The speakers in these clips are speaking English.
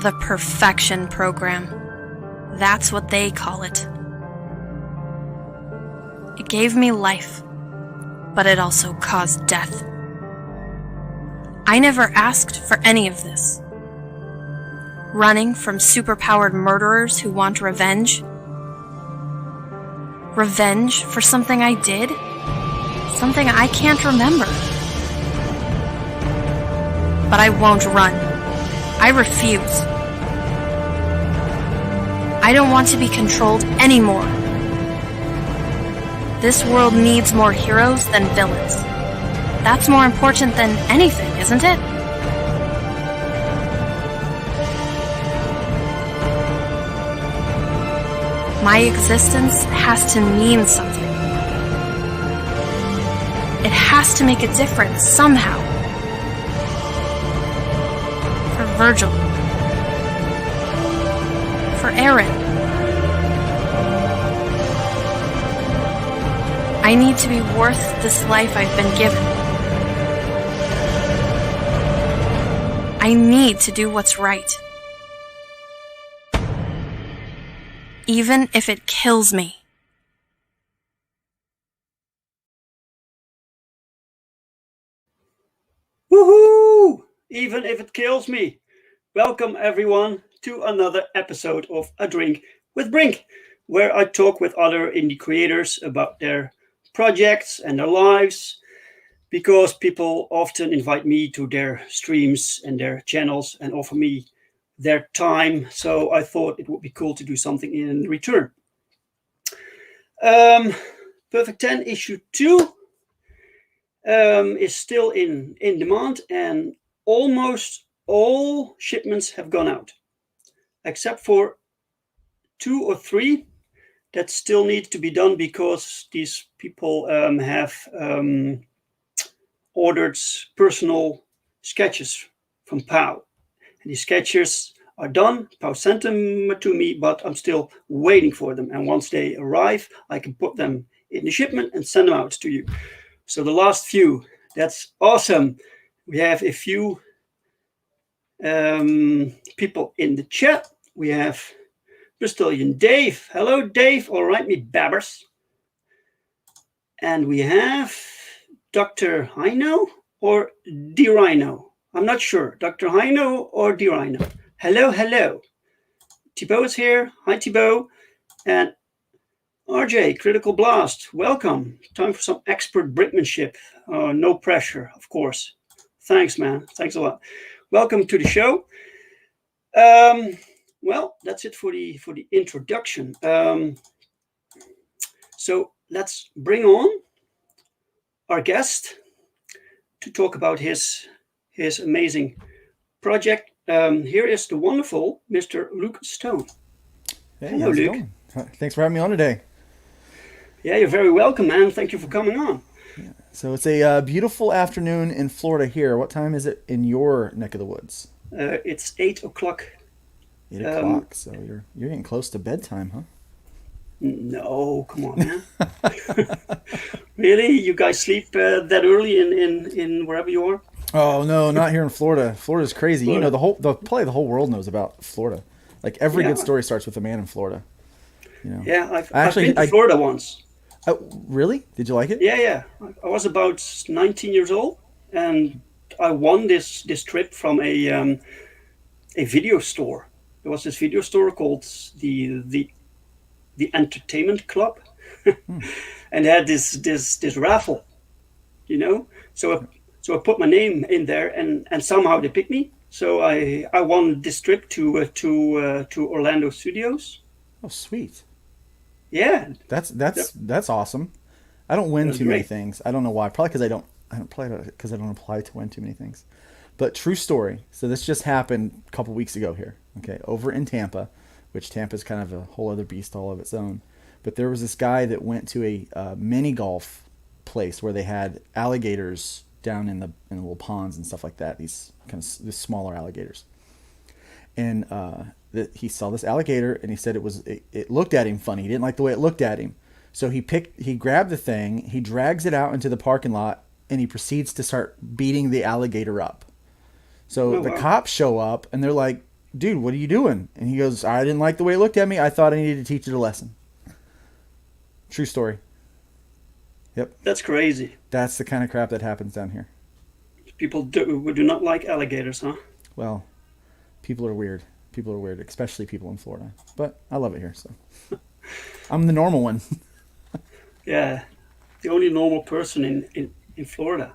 The perfection program. That's what they call it. It gave me life, but it also caused death. I never asked for any of this. Running from superpowered murderers who want revenge. Revenge for something I did? Something I can't remember. But I won't run. I refuse. I don't want to be controlled anymore. This world needs more heroes than villains. That's more important than anything, isn't it? My existence has to mean something. It has to make a difference somehow. For Virgil. For Aaron. I need to be worth this life I've been given. I need to do what's right. Even if it kills me. Woohoo! Even if it kills me. Welcome everyone to another episode of A Drink with Brink, where I talk with other indie creators about their projects and their lives, because people often invite me to their streams and their channels and offer me their time. So I thought it would be cool to do something in return. Perfect 10 issue 2 is still in demand, and almost all shipments have gone out, except for 2 or 3 that still need to be done because these people have ordered personal sketches from Pow. And these sketches are done. Pow sent them to me, but I'm still waiting for them. And once they arrive, I can put them in the shipment and send them out to you. So the last few, that's awesome. We have a few people in the chat. We have Bristolian Dave. Hello, Dave. All right, me babbers. And we have Dr. Hino or D-Rhino. I'm not sure. Dr. Hino or D-Rhino. Hello, hello. Thibaut is here. Hi, Thibaut. And RJ, Critical Blast. Welcome. Time for some expert brinkmanship. No pressure, of course. Thanks, man. Thanks a lot. Welcome to the show. Well, that's it for the introduction. So let's bring on our guest to talk about his amazing project. Here is the wonderful Mr. Luke Stone. Hey, hello, how's it Luke. going? Thanks for having me on today. Yeah, you're very welcome, man. Thank you for coming on. Yeah. So it's a beautiful afternoon in Florida here. What time is it in your neck of the woods? It's 8 o'clock. 8 o'clock. So you're getting close to bedtime, huh? No, come on, man. Really? You guys sleep that early in wherever you are? Oh no, not here in Florida. Florida's crazy. Florida. You know, probably the whole world knows about Florida. Like every Yeah. good story starts with a man in Florida. You know. Yeah, I've been to Florida once. Really? Did you like it? Yeah. I was about 19 years old, and I won this trip from a video store. There was this video store called the Entertainment Club, and had this raffle, you know. So I put my name in there, and somehow they picked me. So I won this trip to Orlando Studios. Oh, sweet. Yeah, That's awesome. I don't win That's too many great. things. I don't know why. Probably because I don't apply to win too many things. But true story. So this just happened a couple weeks ago here. Okay, over in Tampa, which Tampa's kind of a whole other beast all of its own. But there was this guy that went to a mini golf place where they had alligators down in the little ponds and stuff like that. These these smaller alligators. And he saw this alligator, and he said it looked at him funny. He didn't like the way it looked at him. So he grabbed the thing, he drags it out into the parking lot, and he proceeds to start beating the alligator up. So the cops show up, and they're like, dude, what are you doing? And he goes, I didn't like the way it looked at me. I thought I needed to teach it a lesson. True story. Yep. That's crazy. That's the kind of crap that happens down here. People do not like alligators, huh? Well, people are weird. People are weird, especially people in Florida. But I love it here, so. I'm the normal one. Yeah, the only normal person in Florida.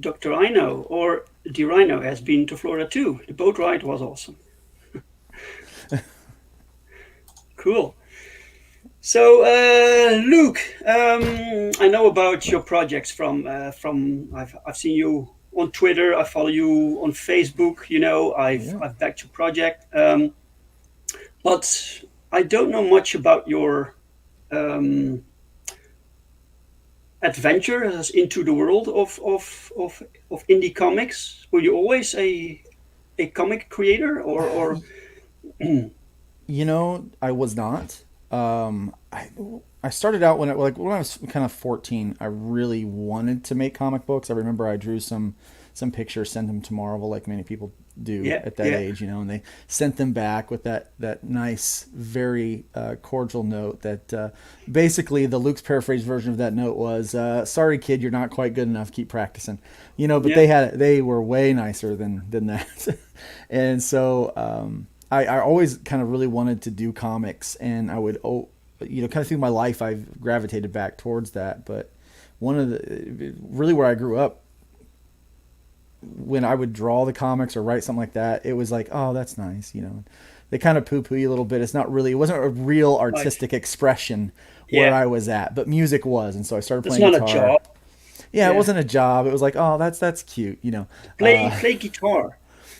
Dr. Rhino, or the Rhino, has been to Florida too. The boat ride was awesome. Cool. So, Luke, I know about your projects from I've seen you on Twitter. I follow you on Facebook. You know, I've backed your project, but I don't know much about your adventure into the world of indie comics. Were you always a comic creator, or You know, I was not. I started out when I was kind of 14. I really wanted to make comic books. I remember I drew some pictures, sent them to Marvel, like many people do at that age, you know, and they sent them back with that nice, very cordial note that basically the Luke's paraphrased version of that note was, "Sorry, kid, you're not quite good enough. Keep practicing." You know, but they were way nicer than that, and so. I always kind of really wanted to do comics, and I would, kind of through my life, I've gravitated back towards that. But really where I grew up, when I would draw the comics or write something like that, it was like, oh, that's nice, you know. They kind of poo-poo you a little bit. It wasn't a real artistic expression where I was at, but music was, and so I started playing guitar. It's not a job. Yeah, it wasn't a job. It was like, oh, that's cute, you know. Play guitar.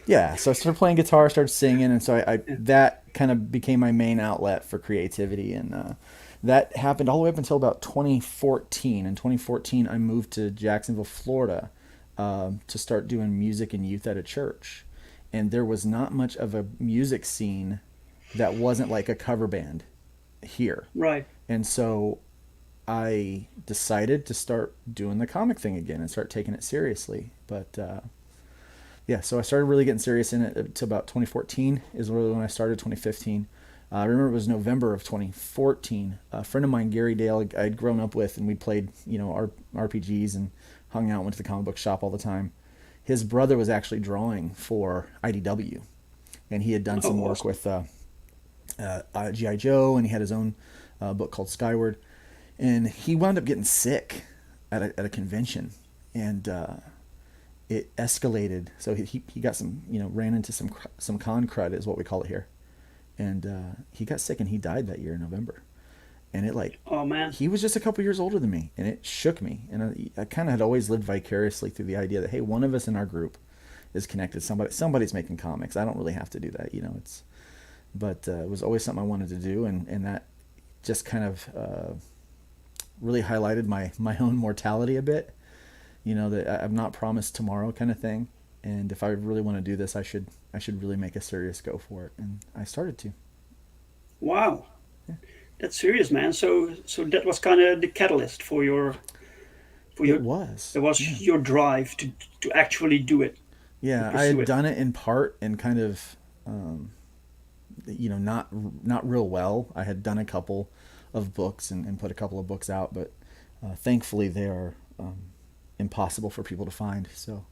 Yeah, so I started playing guitar, started singing, and so I that kind of became my main outlet for creativity, and that happened all the way up until about 2014. In 2014, I moved to Jacksonville, Florida, to start doing music and youth at a church, and there was not much of a music scene that wasn't like a cover band here. Right. And so I decided to start doing the comic thing again and start taking it seriously, but. Yeah, so I started really getting serious in it to about 2014 is really when I started, 2015. I remember it was November of 2014. A friend of mine, Gary Dale, I'd grown up with, and we played, you know, RPGs and hung out, went to the comic book shop all the time. His brother was actually drawing for IDW, and he had done some work with G.I. Joe, and he had his own book called Skyward. And he wound up getting sick at a convention, and it escalated. So he got some, you know, ran into some con crud is what we call it here. And he got sick and he died that year in November. And it like, oh man, he was just a couple years older than me, and it shook me. And I kind of had always lived vicariously through the idea that, hey, one of us in our group is connected. Somebody's making comics. I don't really have to do that, you know. But it was always something I wanted to do, and that just kind of really highlighted my own mortality a bit. You know, that I'm not promised tomorrow kind of thing. And if I really want to do this, I should really make a serious go for it. And I started to. Wow. Yeah. That's serious, man. So that was kind of the catalyst for your it was. It was your drive to actually do it. Yeah, I had done it in part and kind of you know, not real well. I had done a couple of books and put a couple of books out, but thankfully they are impossible for people to find, so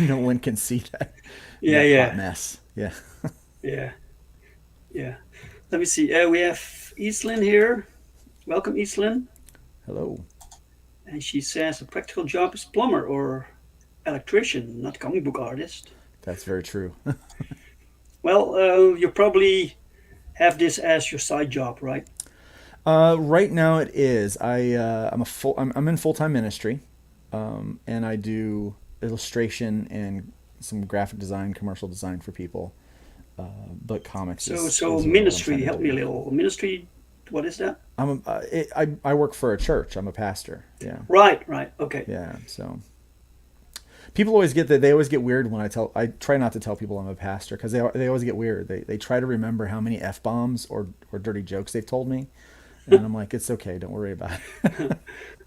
no one can see that. Hot mess. Yeah. Yeah. Let me see. We have Eastlyn here. Welcome, Eastlyn. Hello. And she says a practical job is plumber or electrician, not comic book artist. That's very true. Well, you probably have this as your side job, right? Right now it is. I'm in full-time ministry, and I do illustration and some graphic design, commercial design for people. But comics. So ministry. Help me a little. Ministry. What is that? I work for a church. I'm a pastor. Yeah. Right. Okay. Yeah. So people always get that. They always get weird when I try not to tell people I'm a pastor, because they always get weird. They try to remember how many F-bombs or dirty jokes they've told me. And I'm like, it's okay. Don't worry about it.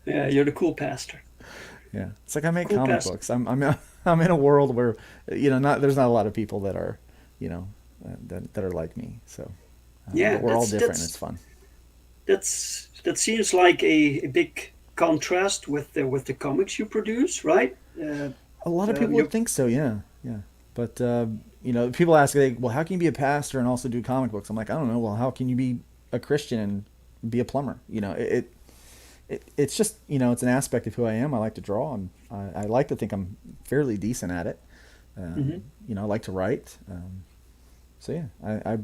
Yeah, you're the cool pastor. Yeah, it's like I make Cool comic past. books. I'm in a world where not there's not a lot of people that are that are like me. So, Yeah, but we're all different and it's fun. that seems like a big contrast with the comics you produce, right? A lot of people would You think so. Yeah, yeah. But people ask, well, how can you be a pastor and also do comic books? I'm like, I don't know. Well, how can you be a Christian and be a plumber? It's just it's an aspect of who I am. I like to draw, and I like to think I'm fairly decent at it. hmm I like to write. So yeah,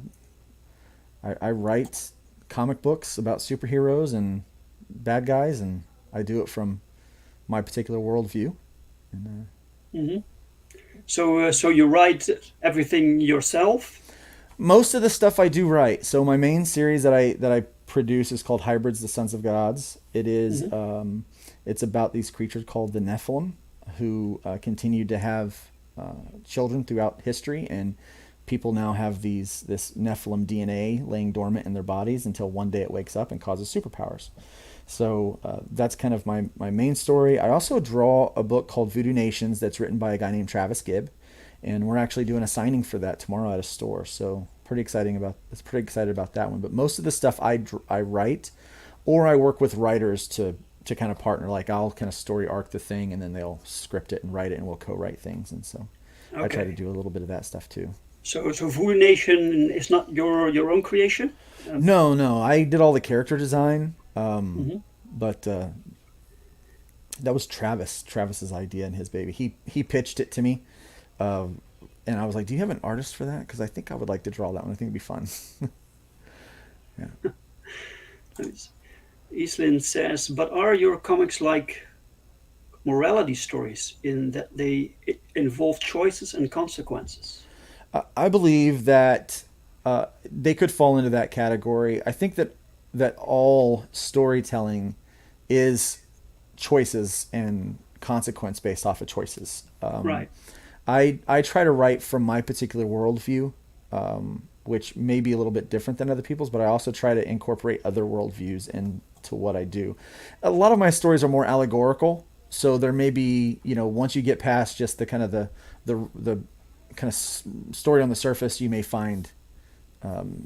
I write comic books about superheroes and bad guys, and I do it from my particular worldview. And, hmm so you write everything yourself? most of the stuff I do write. So my main series that I produce is called Hybrids: The Sons of Gods. hmm It's about these creatures called the Nephilim, who continue to have children throughout history, and people now have this Nephilim DNA laying dormant in their bodies until one day it wakes up and causes superpowers. So that's kind of my main story. I also draw a book called Voodoo Nations that's written by a guy named Travis Gibb, and we're actually doing a signing for that tomorrow at a store. So pretty excited about that one. But most of the stuff I write, or I work with writers to kind of partner. Like I'll kind of story arc the thing, and then they'll script it and write it, and we'll co-write things. And so I try to Okay. do a little bit of that stuff too. So Voodoo Nation is not your own creation? Um, No, no, I did all the character design, mhm. but that was Travis's idea and his baby. He pitched it to me, um, and I was like, "Do you have an artist for that? Because I think I would like to draw that one. I think it'd be fun." Yeah. Nice. Evelyn says, but are your comics like morality stories in that they involve choices and consequences? I believe that they could fall into that category. I think that all storytelling is choices and consequence based off of choices. Right. I try to write from my particular worldview, which may be a little bit different than other people's, but I also try to incorporate other worldviews into what I do. A lot of my stories are more allegorical, so there may be, once you get past just the kind of the kind of story on the surface, you may find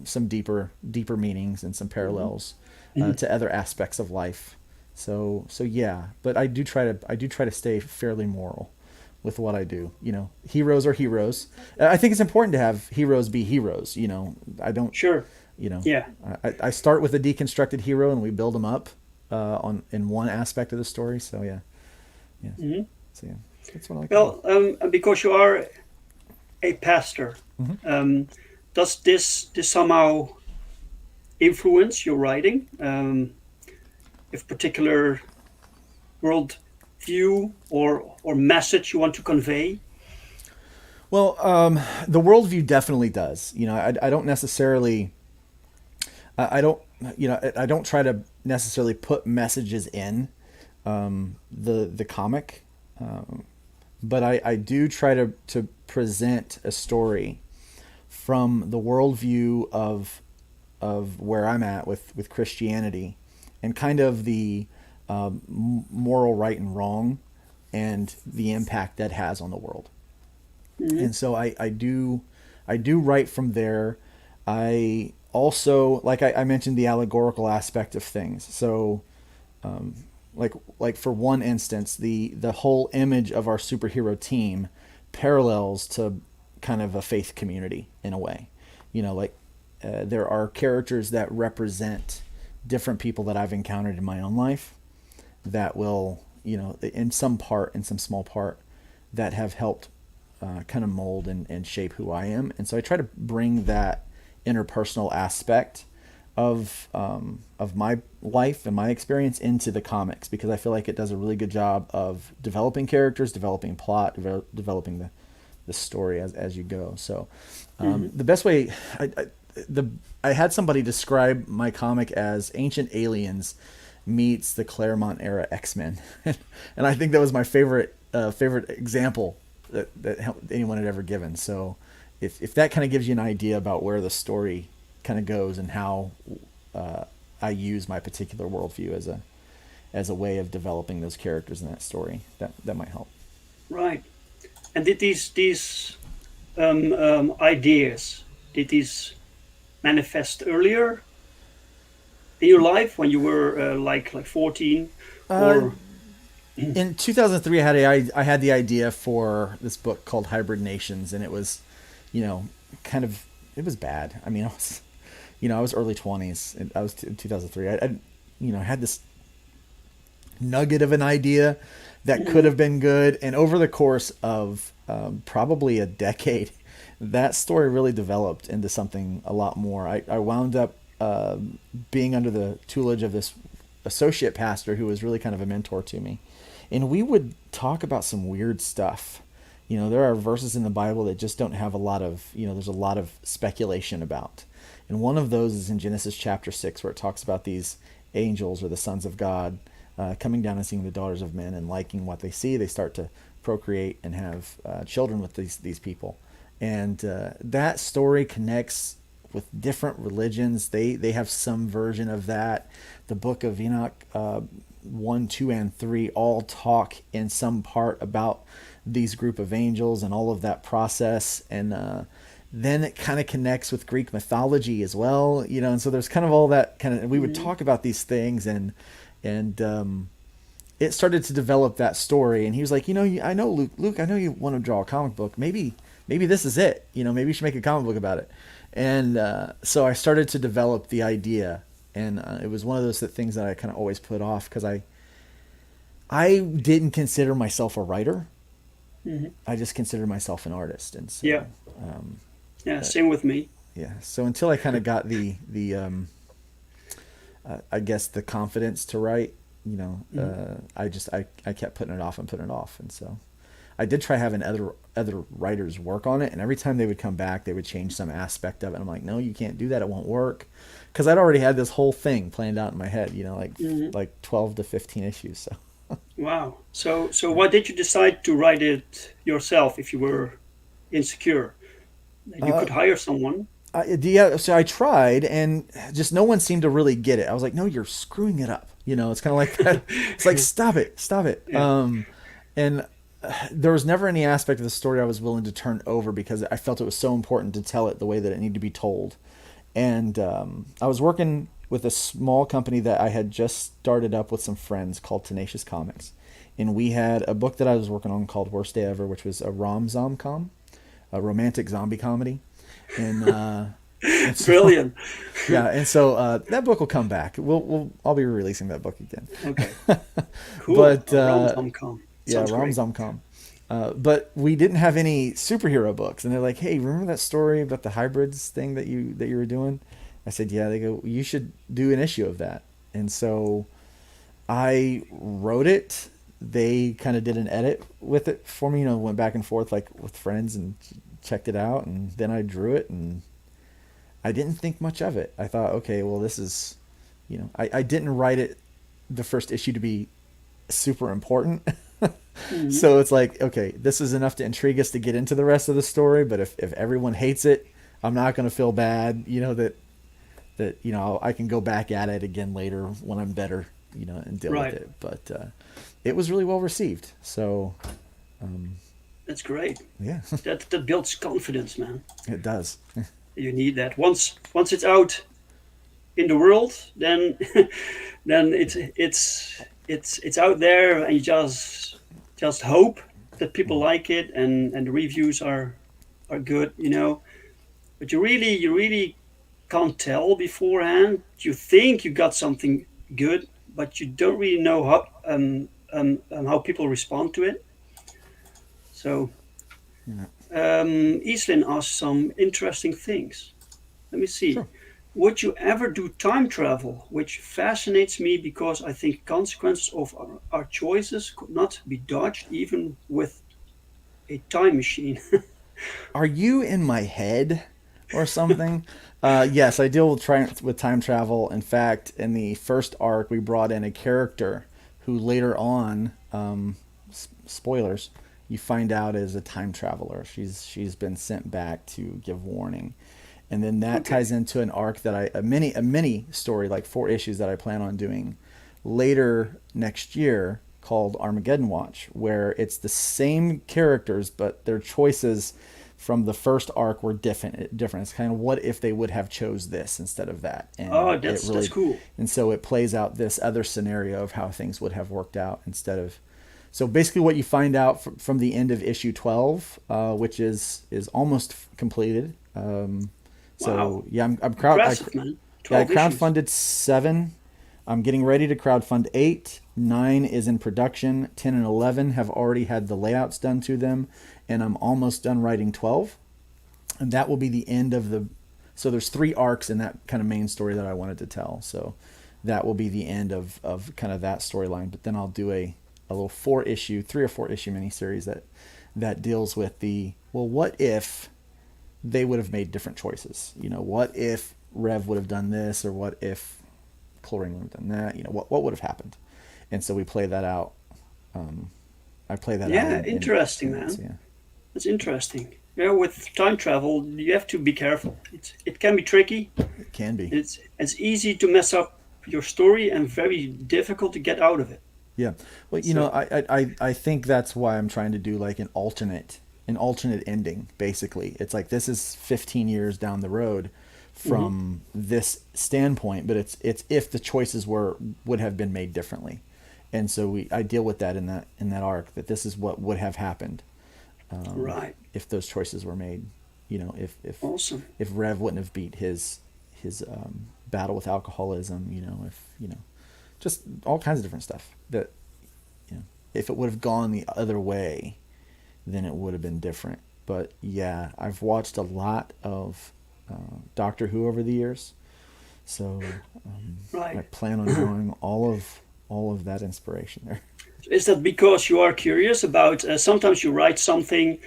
some deeper meanings and some hmm parallels hmm to other aspects of life. So yeah, but I do try to stay fairly moral with what I do. Heroes are heroes. I think it's important to have heroes be heroes. I don't. Sure. You know, Yeah. I start with a deconstructed hero and we build them up on in one aspect of the story. So yeah, yeah. hmm So yeah, that's what I like to do. Well, because you are a pastor, Hmm. um, does this somehow influence your writing? If particular world view or message you want to convey? Well, the worldview definitely does. I don't necessarily I don't I don't try to necessarily put messages in the comic, but I do try to present a story from the worldview of where I'm at with Christianity, and kind of the moral right and wrong, and the impact that has on the world. hmm And so I do write from there. I also, like I mentioned, the allegorical aspect of things. So like for one instance, the whole image of our superhero team parallels to kind of a faith community in a way. Like there are characters that represent different people that I've encountered in my own life that will, in some small part, that have helped kind of mold and shape who I am. And so I try to bring that interpersonal aspect of my life and my experience into the comics, because I feel like it does a really good job of developing characters, developing plot, developing the story as you go. So hmm the best way I had somebody describe my comic as Ancient Aliens meets the Claremont era X-Men, and I think that was my favorite example that anyone had ever given. So if that kind of gives you an idea about where the story kind of goes and how I use my particular worldview as a way of developing those characters in that story. That might help. Right. And did these ideas, did these manifest earlier in your life when you were like 14, Uh, or? in 2003, I had the idea for this book called Hybrid Nations, and it was, you know, kind of, it was bad. I mean, I was early 20s, and I was in 2003. Had this nugget of an idea that could have been good, and over the course of probably a decade, that story really developed into something a lot more. I wound up being under the tutelage of this associate pastor who was really kind of a mentor to me. And we would talk about some weird stuff. There are verses in the Bible that just don't have a lot of, there's a lot of speculation about. And one of those is in Genesis chapter 6, where it talks about these angels, or the sons of God, coming down and seeing the daughters of men and liking what they see. They start to procreate and have children with these people. And that story connects with different religions. They have some version of that. The book of Enoch 1, 2, and 3 all talk in some part about these group of angels and all of that process. And then it kind of connects with Greek mythology as well, and so there's kind of all that kind of, we would talk about these things, and it started to develop that story. And he was like, I know, Luke, I know you want to draw a comic book. Maybe this is it. Maybe you should make a comic book about it. And so I started to develop the idea, and it was one of those things that I kind of always put off, because I didn't consider myself a writer. Mm-hmm. I just considered myself an artist. And so, yeah, same with me. Yeah. So until I kind of got the I guess the confidence to write, I kept putting it off and putting it off. And so I did try having other writers work on it, and every time they would come back, they would change some aspect of it. And I'm like, no, you can't do that. It won't work. Because I'd already had this whole thing planned out in my head, like 12 to 15 issues. So. Wow. So why did you decide to write it yourself if you were insecure? You could hire someone. So I tried, and just no one seemed to really get it. I was like, no, you're screwing it up. It's kind of like that. It's like, stop it. Yeah. And there was never any aspect of the story I was willing to turn over, because I felt it was so important to tell it the way that it needed to be told. And I was working with a small company that I had just started up with some friends called Tenacious Comics. And we had a book that I was working on called Worst Day Ever, which was a rom-com, a romantic zombie comedy. And so, brilliant. Yeah, and so that book will come back. I'll be releasing that book again. Okay. Cool. But rom-com. Yeah, rom-com. But we didn't have any superhero books, and they're like, "Hey, remember that story about the hybrids thing that you were doing?" I said, "Yeah." They go, "You should do an issue of that." And so I wrote it. They kind of did an edit with it for me. Went back and forth like with friends and checked it out, and then I drew it, and I didn't think much of it. I thought, okay, well, this is, I didn't write it, the first issue, to be super important. Mm-hmm. So it's like, okay, this is enough to intrigue us to get into the rest of the story. But if everyone hates it, I'm not going to feel bad, that I can go back at it again later when I'm better, and deal with it. But it was really well received. So that's great. Yeah. that builds confidence, man. It does. You need that. Once it's out in the world, then it's out there, and you just hope that people like it, and the reviews are good, But you really can't tell beforehand. You think you got something good, but you don't really know how people respond to it. So, Evelyn asked some interesting things. Let me see. Sure. Would you ever do time travel? Which fascinates me, because I think consequences of our choices could not be dodged even with a time machine. Are you in my head or something? Yes, I deal with time travel. In fact, in the first arc, we brought in a character who later on, spoilers, you find out is a time traveler. She's been sent back to give warning. And then that ties into an arc that a mini story, like 4 issues that I plan on doing, later next year called Armageddon Watch, where it's the same characters, but their choices from the first arc were different. It's kind of what if they would have chose this instead of that, and Oh, that's cool. And so it plays out this other scenario of how things would have worked out instead of. So basically, what you find out from the end of issue 12, which is almost completed. Wow. Yeah, I'm Impressive, man. yeah, I 12 issues. crowdfunded 7. I'm getting ready to crowdfund 8. 9 is in production. 10 and 11 have already had the layouts done to them, and I'm almost done writing 12. And that will be the end of the. So there's 3 arcs in that kind of main story that I wanted to tell. So that will be the end of kind of that storyline. But then I'll do a little 3 or 4 issue miniseries that deals with what if they would have made different choices? What if Rev would have done this, or what if Chlorine would have done that? What would have happened? And so we play that out. I play that out. Yeah, interesting, man. Yeah. That's interesting. Yeah, with time travel, you have to be careful. It can be tricky. It can be. It's easy to mess up your story and very difficult to get out of it. Yeah. Well, I think that's why I'm trying to do like an alternate ending. Basically, it's like this is 15 years down the road from this standpoint, but it's if the choices would have been made differently, and so I deal with that in that arc, that this is what would have happened, right? If those choices were made, if awesome. If Rev wouldn't have beat his battle with alcoholism, just all kinds of different stuff that, if it would have gone the other way, then it would have been different. But yeah, I've watched a lot of Doctor Who over the years, so right. I plan on drawing all of that inspiration there. Is that because you are curious about? Sometimes you write something,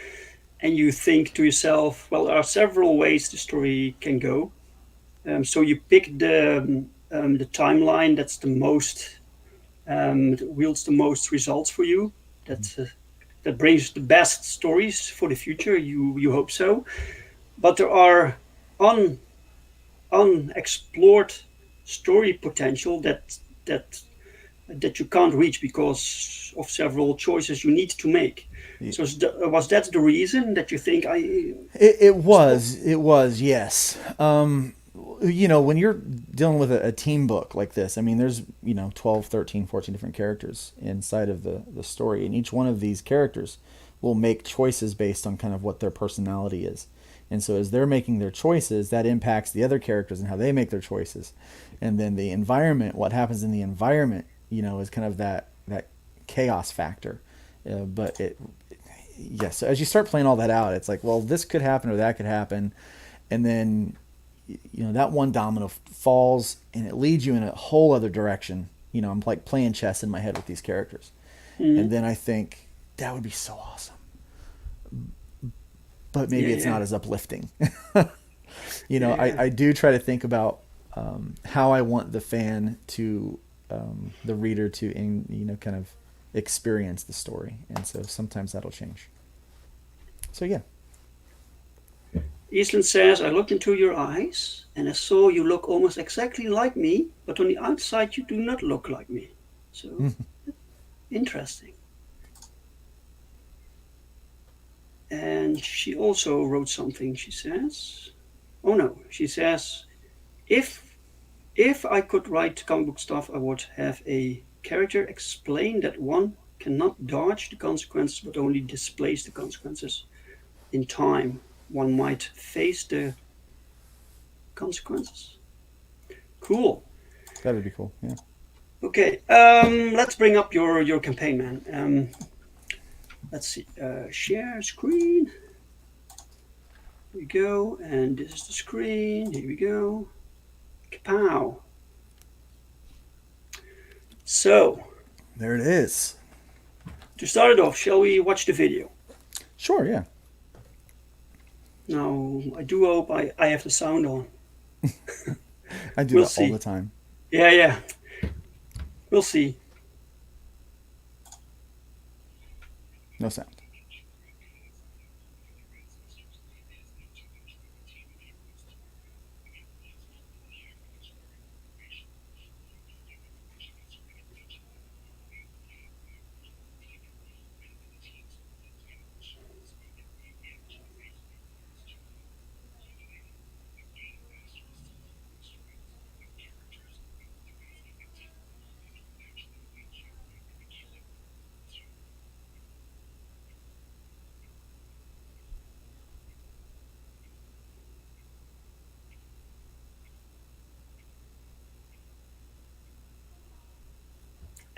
and you think to yourself, "Well, there are several ways the story can go." So you pick the timeline that's the most that wields the most results for you. That brings the best stories for the future. You hope so, but there are unexplored story potential that you can't reach because of several choices you need to make. Yeah. So was that the reason that you think It was, yes. When you're dealing with a team book like this, I mean, there's 12, 13, 14 different characters inside of the story, and each one of these characters will make choices based on kind of what their personality is. And so as they're making their choices, that impacts the other characters and how they make their choices. And then the environment, what happens in the environment, is kind of that chaos factor. So as you start playing all that out, it's like, well, this could happen or that could happen. And then, that one domino falls and it leads you in a whole other direction. I'm like playing chess in my head with these characters. Mm-hmm. And then I think that would be so awesome. But maybe it's not as uplifting. I do try to think about how I want the fan to, the reader to, kind of experience the story. And so sometimes that'll change. So, yeah. Eastland says, I looked into your eyes and I saw you look almost exactly like me, but on the outside you do not look like me. So, interesting. And she also wrote something, she says. She says, if I could write comic book stuff, I would have a character explain that one cannot dodge the consequences, but only displace the consequences. In time, one might face the consequences. Cool. That would be cool, yeah. Okay, let's bring up your campaign, man. Let's see, share screen. Here we go, and this is the screen. Here we go. Kapow. So. There it is. To start it off, shall we watch the video? Sure, yeah. Now, I do hope I have the sound on. I do that all the time. Yeah. We'll see. No sound.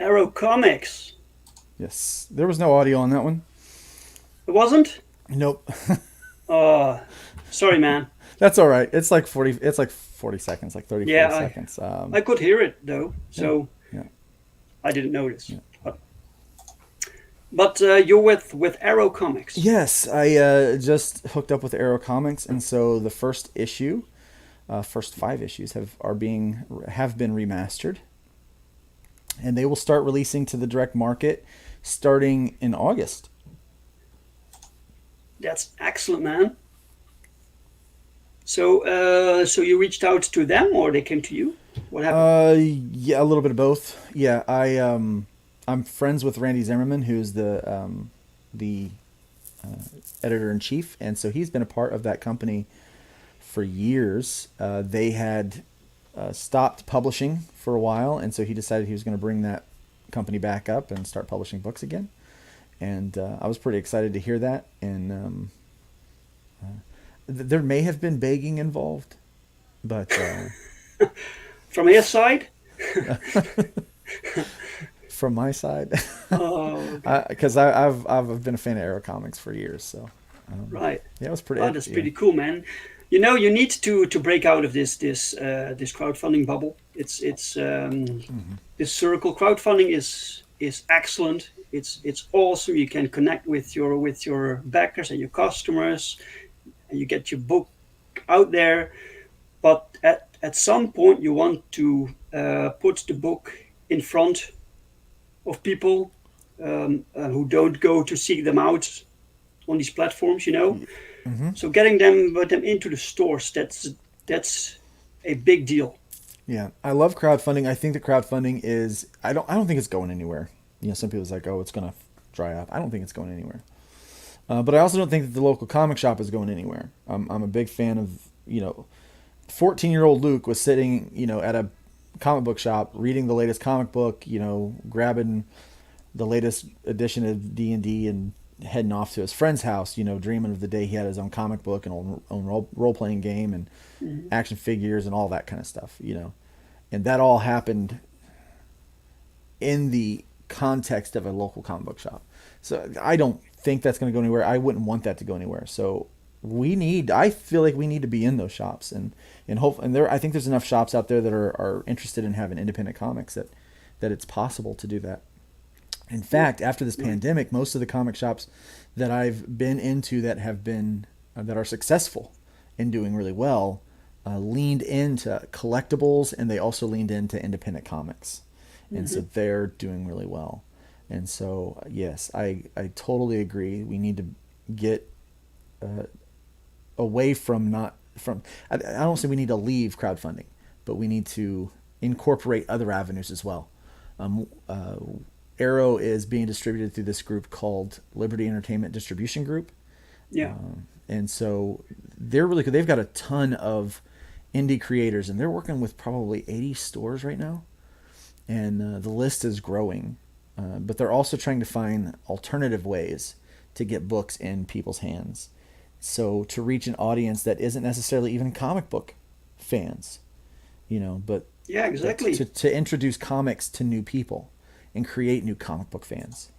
Arrow Comics. Yes, there was no audio on that one. It wasn't? Nope. Oh, sorry, man. That's all right. It's like 40. It's like 40 seconds, like 30, Yeah, 40 seconds. I could hear it though, Yeah, so yeah. I didn't notice. Yeah. But you're with Arrow Comics. Yes, I just hooked up with Arrow Comics, and so the first issue, first 5 issues have been remastered, and they will start releasing to the direct market starting in August. That's excellent, man. So you reached out to them, or they came to you? What happened? Yeah, a little bit of both. Yeah, I'm friends with Randy Zimmerman, who's the editor in chief, and so he's been a part of that company for years. They had stopped publishing for a while, and so he decided he was going to bring that company back up and start publishing books again. And I was pretty excited to hear that. And there may have been begging involved, but From his side? from my side, Oh, okay. because I've been a fan of Arrow Comics for years, so Right. yeah, it was pretty. Oh, that's Yeah. pretty cool, man. You know, you need to break out of this crowdfunding bubble. It's this circle. Crowdfunding is excellent. It's awesome. You can connect with your backers and your customers, and you get your book out there. But at some point, you want to put the book in front of people who don't go to seek them out on these platforms. You know. Mm-hmm. So getting them into the stores, that's a big deal. Yeah, I love crowdfunding. I think that crowdfunding is. I don't think it's going anywhere. You know, some people's like, oh, it's gonna dry up. I don't think it's going anywhere. But I also don't think that the local comic shop is going anywhere. I'm a big fan of, 14-year-old Luke was sitting, at a comic book shop reading the latest comic book, grabbing the latest edition of D&D and heading off to his friend's house, dreaming of the day he had his own comic book and own role-playing game and action figures and all that kind of stuff, And that all happened in the context of a local comic book shop. So I don't think that's going to go anywhere. I wouldn't want that to go anywhere. So I feel like we need to be in those shops and I think there's enough shops out there that are interested in having independent comics that it's possible to do that. In fact, after this pandemic, most of the comic shops that I've been into that are successful and doing really well leaned into collectibles, and they also leaned into independent comics. And so they're doing really well. And so, yes, I totally agree. We need to get away from I don't say we need to leave crowdfunding, but we need to incorporate other avenues as well. Arrow is being distributed through this group called Liberty Entertainment Distribution Group. Yeah. And so they're really good. They've got a ton of indie creators, and they're working with probably 80 stores right now. And the list is growing. But they're also trying to find alternative ways to get books in people's hands. So to reach an audience that isn't necessarily even comic book fans, but Yeah, exactly. to introduce comics to new people and create new comic book fans.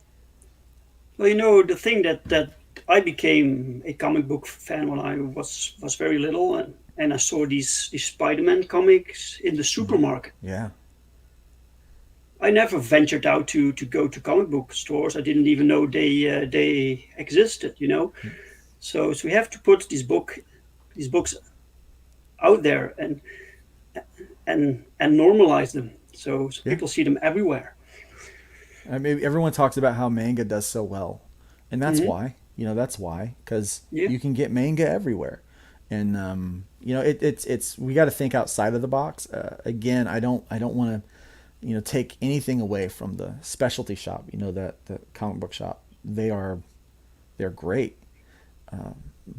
Well, the thing that I became a comic book fan when I was very little, and I saw these Spider-Man comics in the supermarket. Yeah. I never ventured out to go to comic book stores. I didn't even know they existed. So we have to put these books out there and normalize them so Yeah. people see them everywhere. I mean, everyone talks about how manga does so well, and that's Mhm. why. That's why, because Yeah. you can get manga everywhere, and it's we got to think outside of the box. Again, I don't want to take anything away from the specialty shop. That the comic book shop, they're great,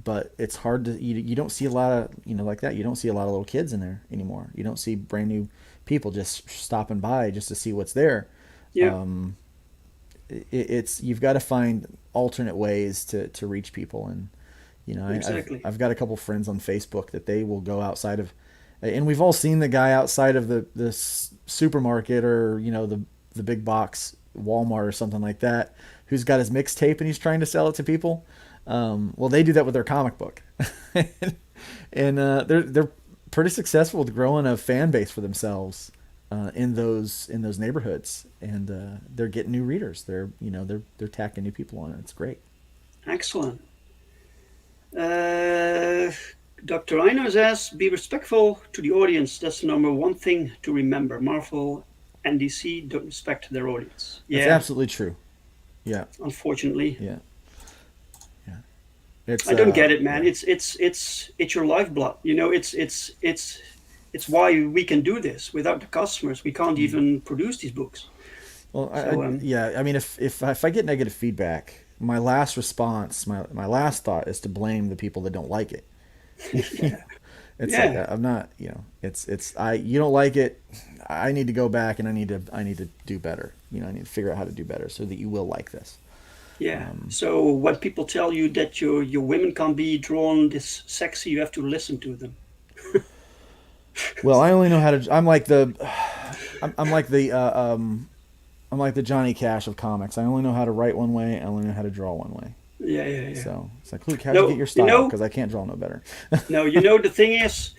but it's hard to you don't see a lot of like that. You don't see a lot of little kids in there anymore. You don't see brand new people just stopping by just to see what's there. Yeah. It's you've got to find alternate ways to reach people, and Exactly. I've got a couple friends on Facebook that they will go outside of, and we've all seen the guy outside of the supermarket or the the big box Walmart or something like that, who's got his mixtape and he's trying to sell it to people. Well, they do that with their comic book, and they're pretty successful with growing a fan base for themselves in those neighborhoods, and they're getting new readers. They're tacking new people on it. It's great. Excellent. Dr. Reiner says, be respectful to the audience. That's the number one thing to remember. Marvel and DC don't respect their audience. That's absolutely true. Yeah. Unfortunately. Yeah. I don't get it, man. Yeah. It's your lifeblood. It's why we can do this. Without the customers, we can't even produce these books. Well, I mean, if I get negative feedback, my last response, my last thought is to blame the people that don't like it. Like, I'm not, you don't like it. I need to go back and I need to do better. I need to figure out how to do better so that you will like this. Yeah. So when people tell you that your women can't be drawn this sexy, you have to listen to them. Well, I only know how to. I'm like the Johnny Cash of comics. I only know how to write one way. I only know how to draw one way. Yeah. So it's like, Luke, how'd you get your style? Because I can't draw no better. No, the thing is,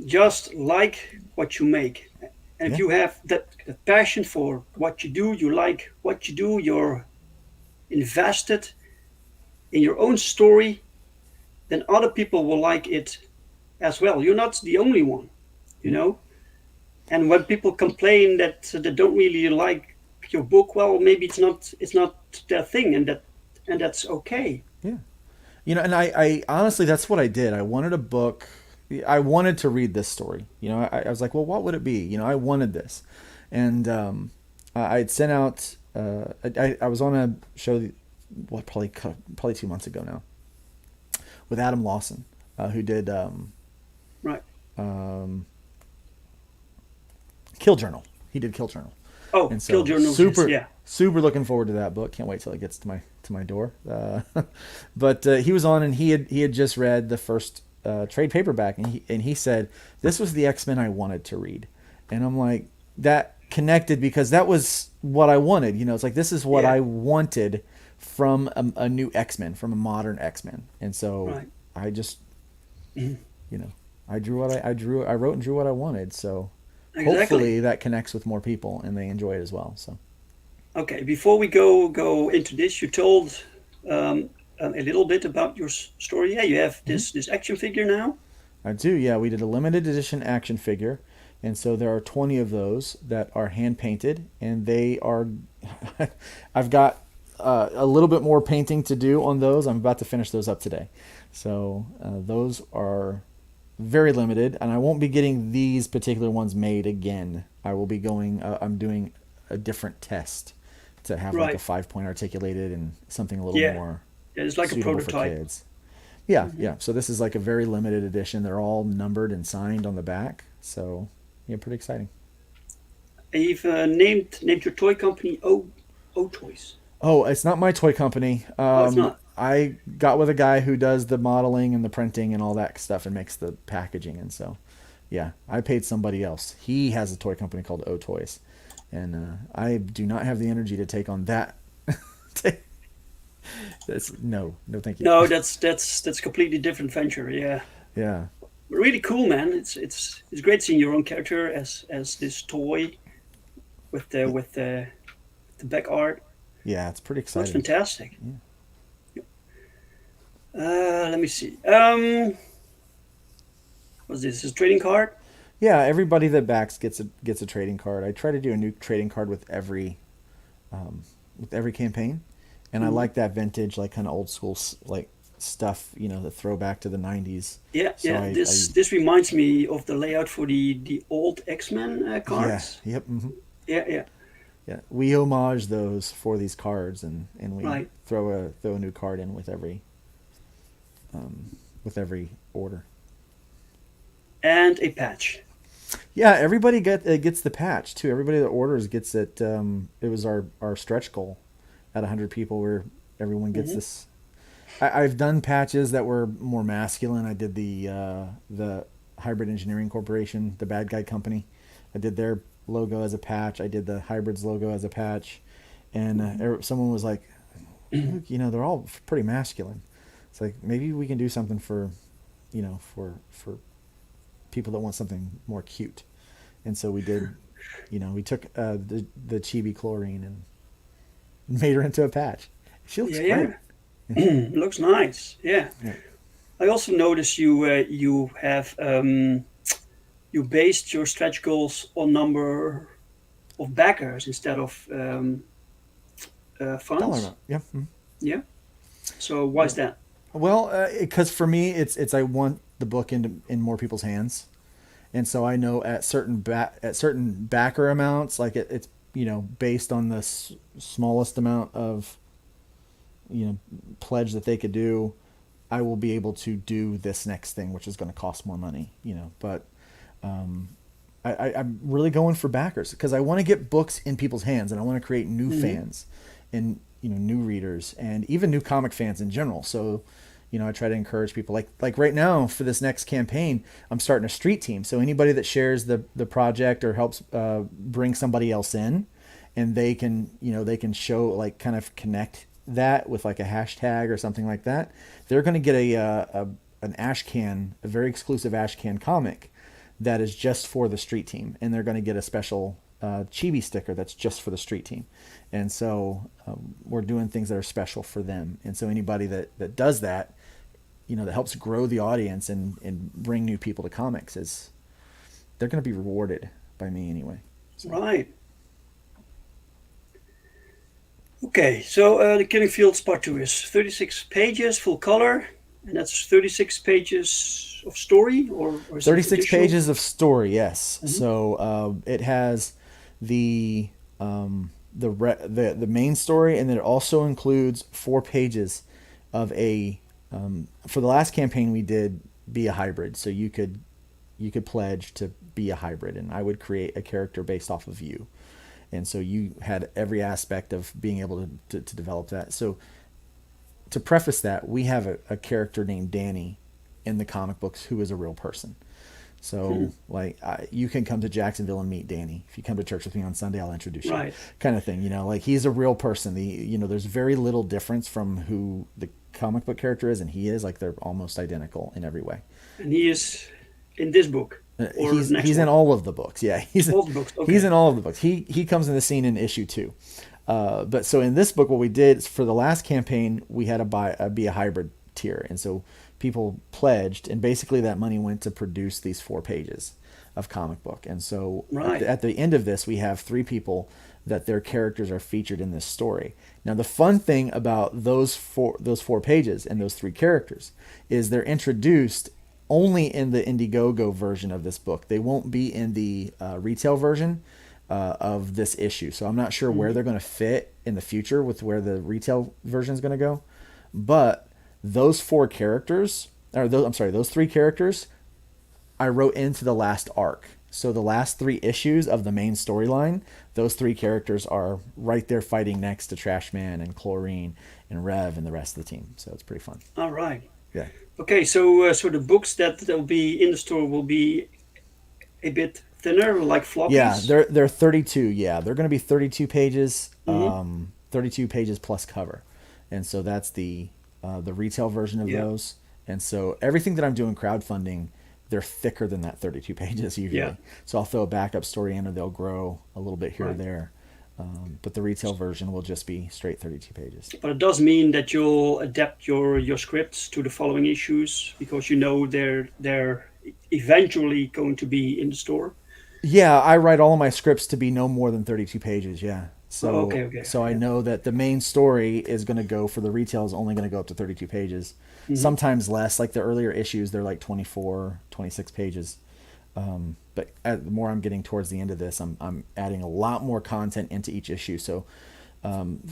just like what you make, and if you have that passion for what you do, you like what you do, you're invested in your own story, then other people will like it as well. You're not the only one, And when people complain that they don't really like your book, well, maybe it's not their thing, and that's okay. Yeah, and I honestly, that's what I did. I wanted a book. I wanted to read this story. I was like, well, what would it be? I wanted this, and I'd sent out. I was on a show, probably 2 months ago now, with Adam Lawson, who did Kill Journal. He did Kill Journal. Oh, and so Kill Journal. Super looking forward to that book. Can't wait till it gets to my door. But he was on, and he had just read the first trade paperback, and he said this was the X-Men I wanted to read, and I'm like, that connected because that was what I wanted. It's like, this is what I wanted from a new X-Men, from a modern X-Men. And so I just, I wrote and drew what I wanted. So hopefully that connects with more people and they enjoy it as well. So. Okay. Before we go into this, you told a little bit about your story. Yeah. You have this action figure now. I do. Yeah. We did a limited edition action figure. And so there are 20 of those that are hand painted, and they are. I've got a little bit more painting to do on those. I'm about to finish those up today, so those are very limited, and I won't be getting these particular ones made again. I will be going. I'm doing a different test to have like a 5-point articulated and something a little more. Yeah, it's like a prototype. For kids. Yeah, yeah. So this is like a very limited edition. They're all numbered and signed on the back. So. Yeah, pretty exciting. You've named your toy company O Toys. Oh, it's not my toy company. It's not. I got with a guy who does the modeling and the printing and all that stuff and makes the packaging. And so, yeah, I paid somebody else. He has a toy company called O Toys. And I do not have the energy to take on that. No, thank you. No, that's completely different venture. Yeah. Yeah. Really cool, man. It's great seeing your own character as this toy with the back art. Yeah, it's pretty exciting. That's fantastic. Yeah. Let me see. What's this? Is a trading card? Yeah, everybody that backs gets a trading card. I try to do a new trading card with every campaign, and I like that vintage, like kind of old school, like stuff, the throwback to the 90s. Yeah, so yeah. This reminds me of the layout for the old X-Men cards. Yeah. Yep. Mm-hmm. Yeah. Yeah. We homage those for these cards, and we throw a new card in with every order. And a patch. Yeah, everybody gets the patch too. Everybody that orders gets it. It was our stretch goal at 100 people, where everyone gets this. I've done patches that were more masculine. I did the Hybrid Engineering Corporation, the bad guy company. I did their logo as a patch. I did the Hybrids logo as a patch, and someone was like, "Look, they're all pretty masculine." It's like, maybe we can do something for, for people that want something more cute. And so we did, we took the chibi Chlorine and made her into a patch. She looks great. Yeah. Looks nice. Yeah. I also noticed you have you based your stretch goals on number of backers instead of funds. Dollar amount. Yeah. Mm-hmm. Yeah. So why is that? Well, because for me, it's I want the book in more people's hands, and so I know at certain backer amounts, like it's based on the smallest amount of pledge that they could do, I will be able to do this next thing, which is going to cost more money. But I'm really going for backers because I want to get books in people's hands, and I want to create new fans and new readers and even new comic fans in general. So I try to encourage people like right now for this next campaign, I'm starting a street team. So anybody that shares the project or helps bring somebody else in, and they can show kind of connect that with a hashtag or something like that, they're going to get an Ashcan, a very exclusive Ashcan comic that is just for the street team, and they're going to get a special chibi sticker that's just for the street team. And so we're doing things that are special for them. And so anybody that does that, that helps grow the audience and bring new people to comics, they're going to be rewarded by me anyway. So. Right. Okay, so The Killing Fields Part 2 is 36 pages, full color, and that's 36 pages of story, or is 36 pages of story, yes. Mm-hmm. So it has the main story, and then it also includes 4 pages of for the last campaign we did Be a Hybrid. So you could pledge to be a hybrid, and I would create a character based off of you. And so you had every aspect of being able to develop that. So to preface that, we have a character named Danny in the comic books who is a real person. So you can come to Jacksonville and meet Danny. If you come to church with me on Sunday, I'll introduce you. Right. Kind of thing. He's a real person. There's very little difference from who the comic book character is and he is. They're almost identical in every way. And he is in this book. He's in all of the books. Yeah, he's in all of the books. He comes in the scene in issue 2. But so in this book, what we did is for the last campaign, we had a Be a Hybrid tier, and so people pledged, and basically that money went to produce these 4 pages of comic book. And so at the end of this, we have 3 people that their characters are featured in this story. Now the fun thing about those four pages and those 3 characters is they're introduced only in the Indiegogo version of this book. They won't be in the retail version of this issue. So I'm not sure where they're going to fit in the future with where the retail version is going to go. But those 4 characters, those 3 characters, I wrote into the last arc. So the last 3 issues of the main storyline, those 3 characters are right there fighting next to Trashman and Chlorine and Rev and the rest of the team. So it's pretty fun. All right. Yeah. Okay, so the books that will be in the store will be a bit thinner, like floppies? Yeah, they're 32. Yeah, they're going to be 32 pages, 32 pages plus cover. And so that's the retail version of those. And so everything that I'm doing crowdfunding, they're thicker than that 32 pages usually. Yeah. So I'll throw a backup story in, or they'll grow a little bit here or there. But the retail version will just be straight 32 pages. But it does mean that you'll adapt your scripts to the following issues because they're eventually going to be in the store. Yeah, I write all of my scripts to be no more than 32 pages. Yeah. So okay. So I know that the main story is going to go for the retail is only going to go up to 32 pages. Mm-hmm. Sometimes less. Like the earlier issues, they're like 24, 26 pages. But the more I'm getting towards the end of this, I'm adding a lot more content into each issue. So,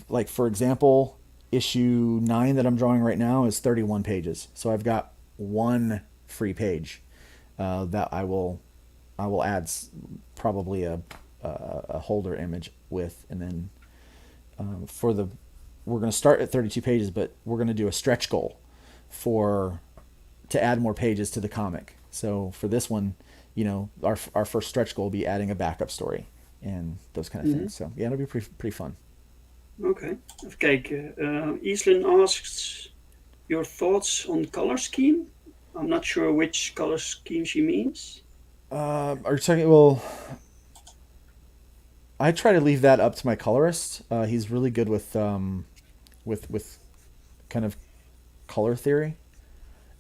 like for example, issue 9 that I'm drawing right now is 31 pages. So I've got 1 free page that I will add probably a holder image with, and then we're going to start at 32 pages, but we're going to do a stretch goal to add more pages to the comic. So for this one, our first stretch goal will be adding a backup story. and those kind of things. So yeah, it'll be pretty fun. Okay. Even kijken. Easlyn asks your thoughts on color scheme. I'm not sure which color scheme she means. Are you talking? Well, I try to leave that up to my colorist. He's really good with kind of color theory,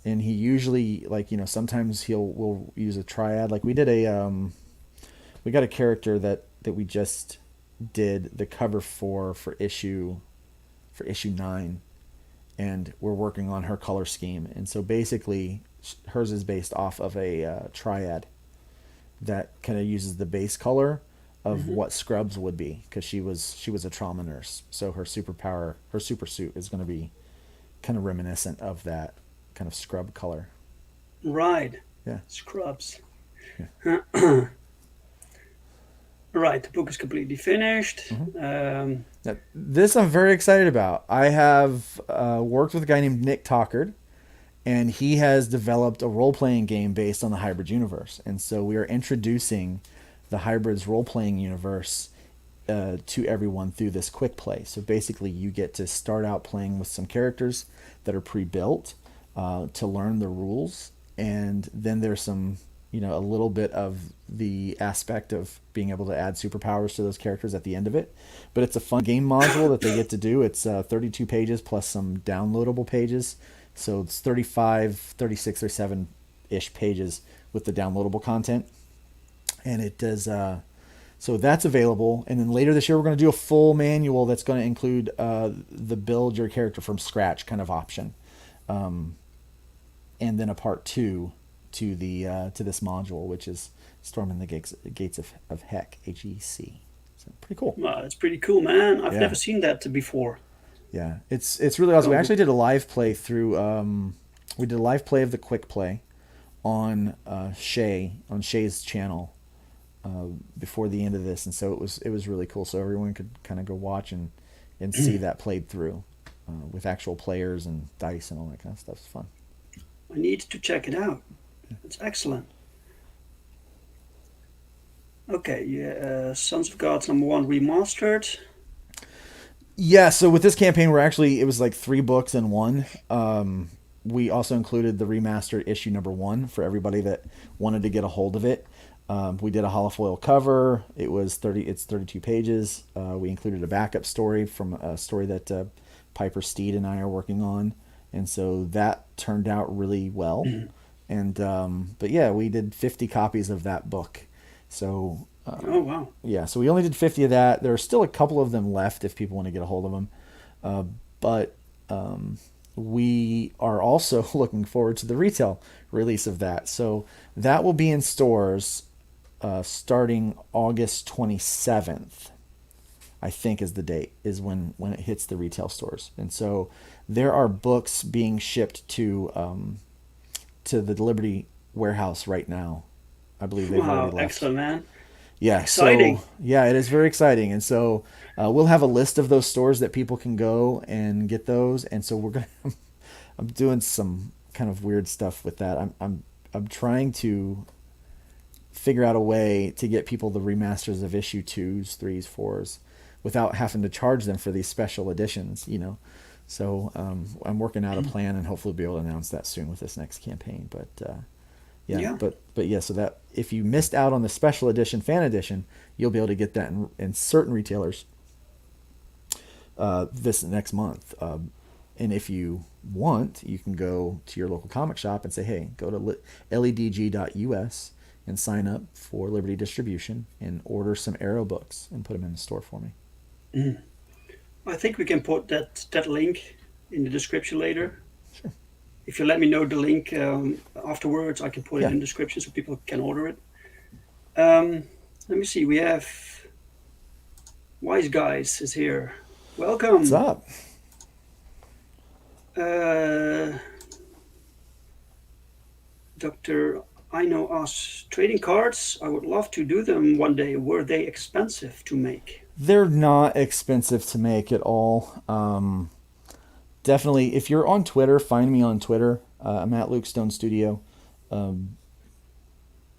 and he usually, like, sometimes we'll use a triad. Like we did we got a character that we just did the cover for issue 9, and we're working on her color scheme. And so basically hers is based off of a triad that kind of uses the base color of what Scrubs would be, because she was a trauma nurse, so her superpower, her super suit, is going to be kind of reminiscent of that kind of scrub color. Right. Yeah. Scrubs. Yeah. Right. The book is completely finished. Now, this I'm very excited about. I have worked with a guy named Nick Tockard, and he has developed a role-playing game based on the Hybrid universe. And so we are introducing the Hybrids role-playing universe to everyone through this quick play. So basically you get to start out playing with some characters that are pre-built to learn the rules, and then there's some, a little bit of the aspect of being able to add superpowers to those characters at the end of it. But it's a fun game module that they get to do. It's 32 pages plus some downloadable pages. So it's 35, 36, or 7-ish pages with the downloadable content. And it does, so that's available. And then later this year, we're going to do a full manual that's going to include the build your character from scratch kind of option. And then a part 2 to this module, which is Storming the Gates of Heck, HEC. So pretty cool. Wow, that's pretty cool, man. I've never seen that before. Yeah, it's really awesome. We actually did a live play through. We did a live play of the quick play on Shay's channel before the end of this, and so it was really cool. So everyone could kind of go watch and see that played through with actual players and dice and all that kind of stuff. It's fun. I need to check it out. It's excellent. Okay, yeah, Sons of Gods #1 remastered. Yeah, so with this campaign, it was like 3 books in one. We also included the remastered issue #1 for everybody that wanted to get a hold of it. We did a holofoil cover. It's 32 pages. We included a backup story from a story that Piper Steed and I are working on, and so that turned out really well. And but yeah, we did 50 copies of that book. So oh wow. Yeah, so we only did 50 of that. There are still a couple of them left if people want to get a hold of them. But we are also looking forward to the retail release of that. So that will be in stores starting August 27th, I think is the date, is when it hits the retail stores. And so there are books being shipped to the Liberty warehouse right now. I believe they've already left. Excellent, man. Yeah, exciting. So, yeah, it is very exciting. And so we'll have a list of those stores that people can go and get those. And so I'm doing some kind of weird stuff with that. I'm trying to figure out a way to get people the remasters of issue 2s, 3s, 4s without having to charge them for these special editions, So I'm working out a plan, and hopefully be able to announce that soon with this next campaign. But But yeah, so that if you missed out on the special edition, fan edition, you'll be able to get that in certain retailers this next month. And if you want, you can go to your local comic shop and say, hey, go to ledg.us and sign up for Liberty Distribution and order some Arrow books and put them in the store for me. I think we can put that link in the description later. Sure. If you let me know the link afterwards, I can put it in the description so people can order it. Let me see. We have Wise Guys is here. Welcome. What's up? Dr. I know us trading cards. I would love to do them one day. Were they expensive to make? They're not expensive to make at all. Definitely, if you're on Twitter, find me on Twitter. I'm at Luke Stone Studio.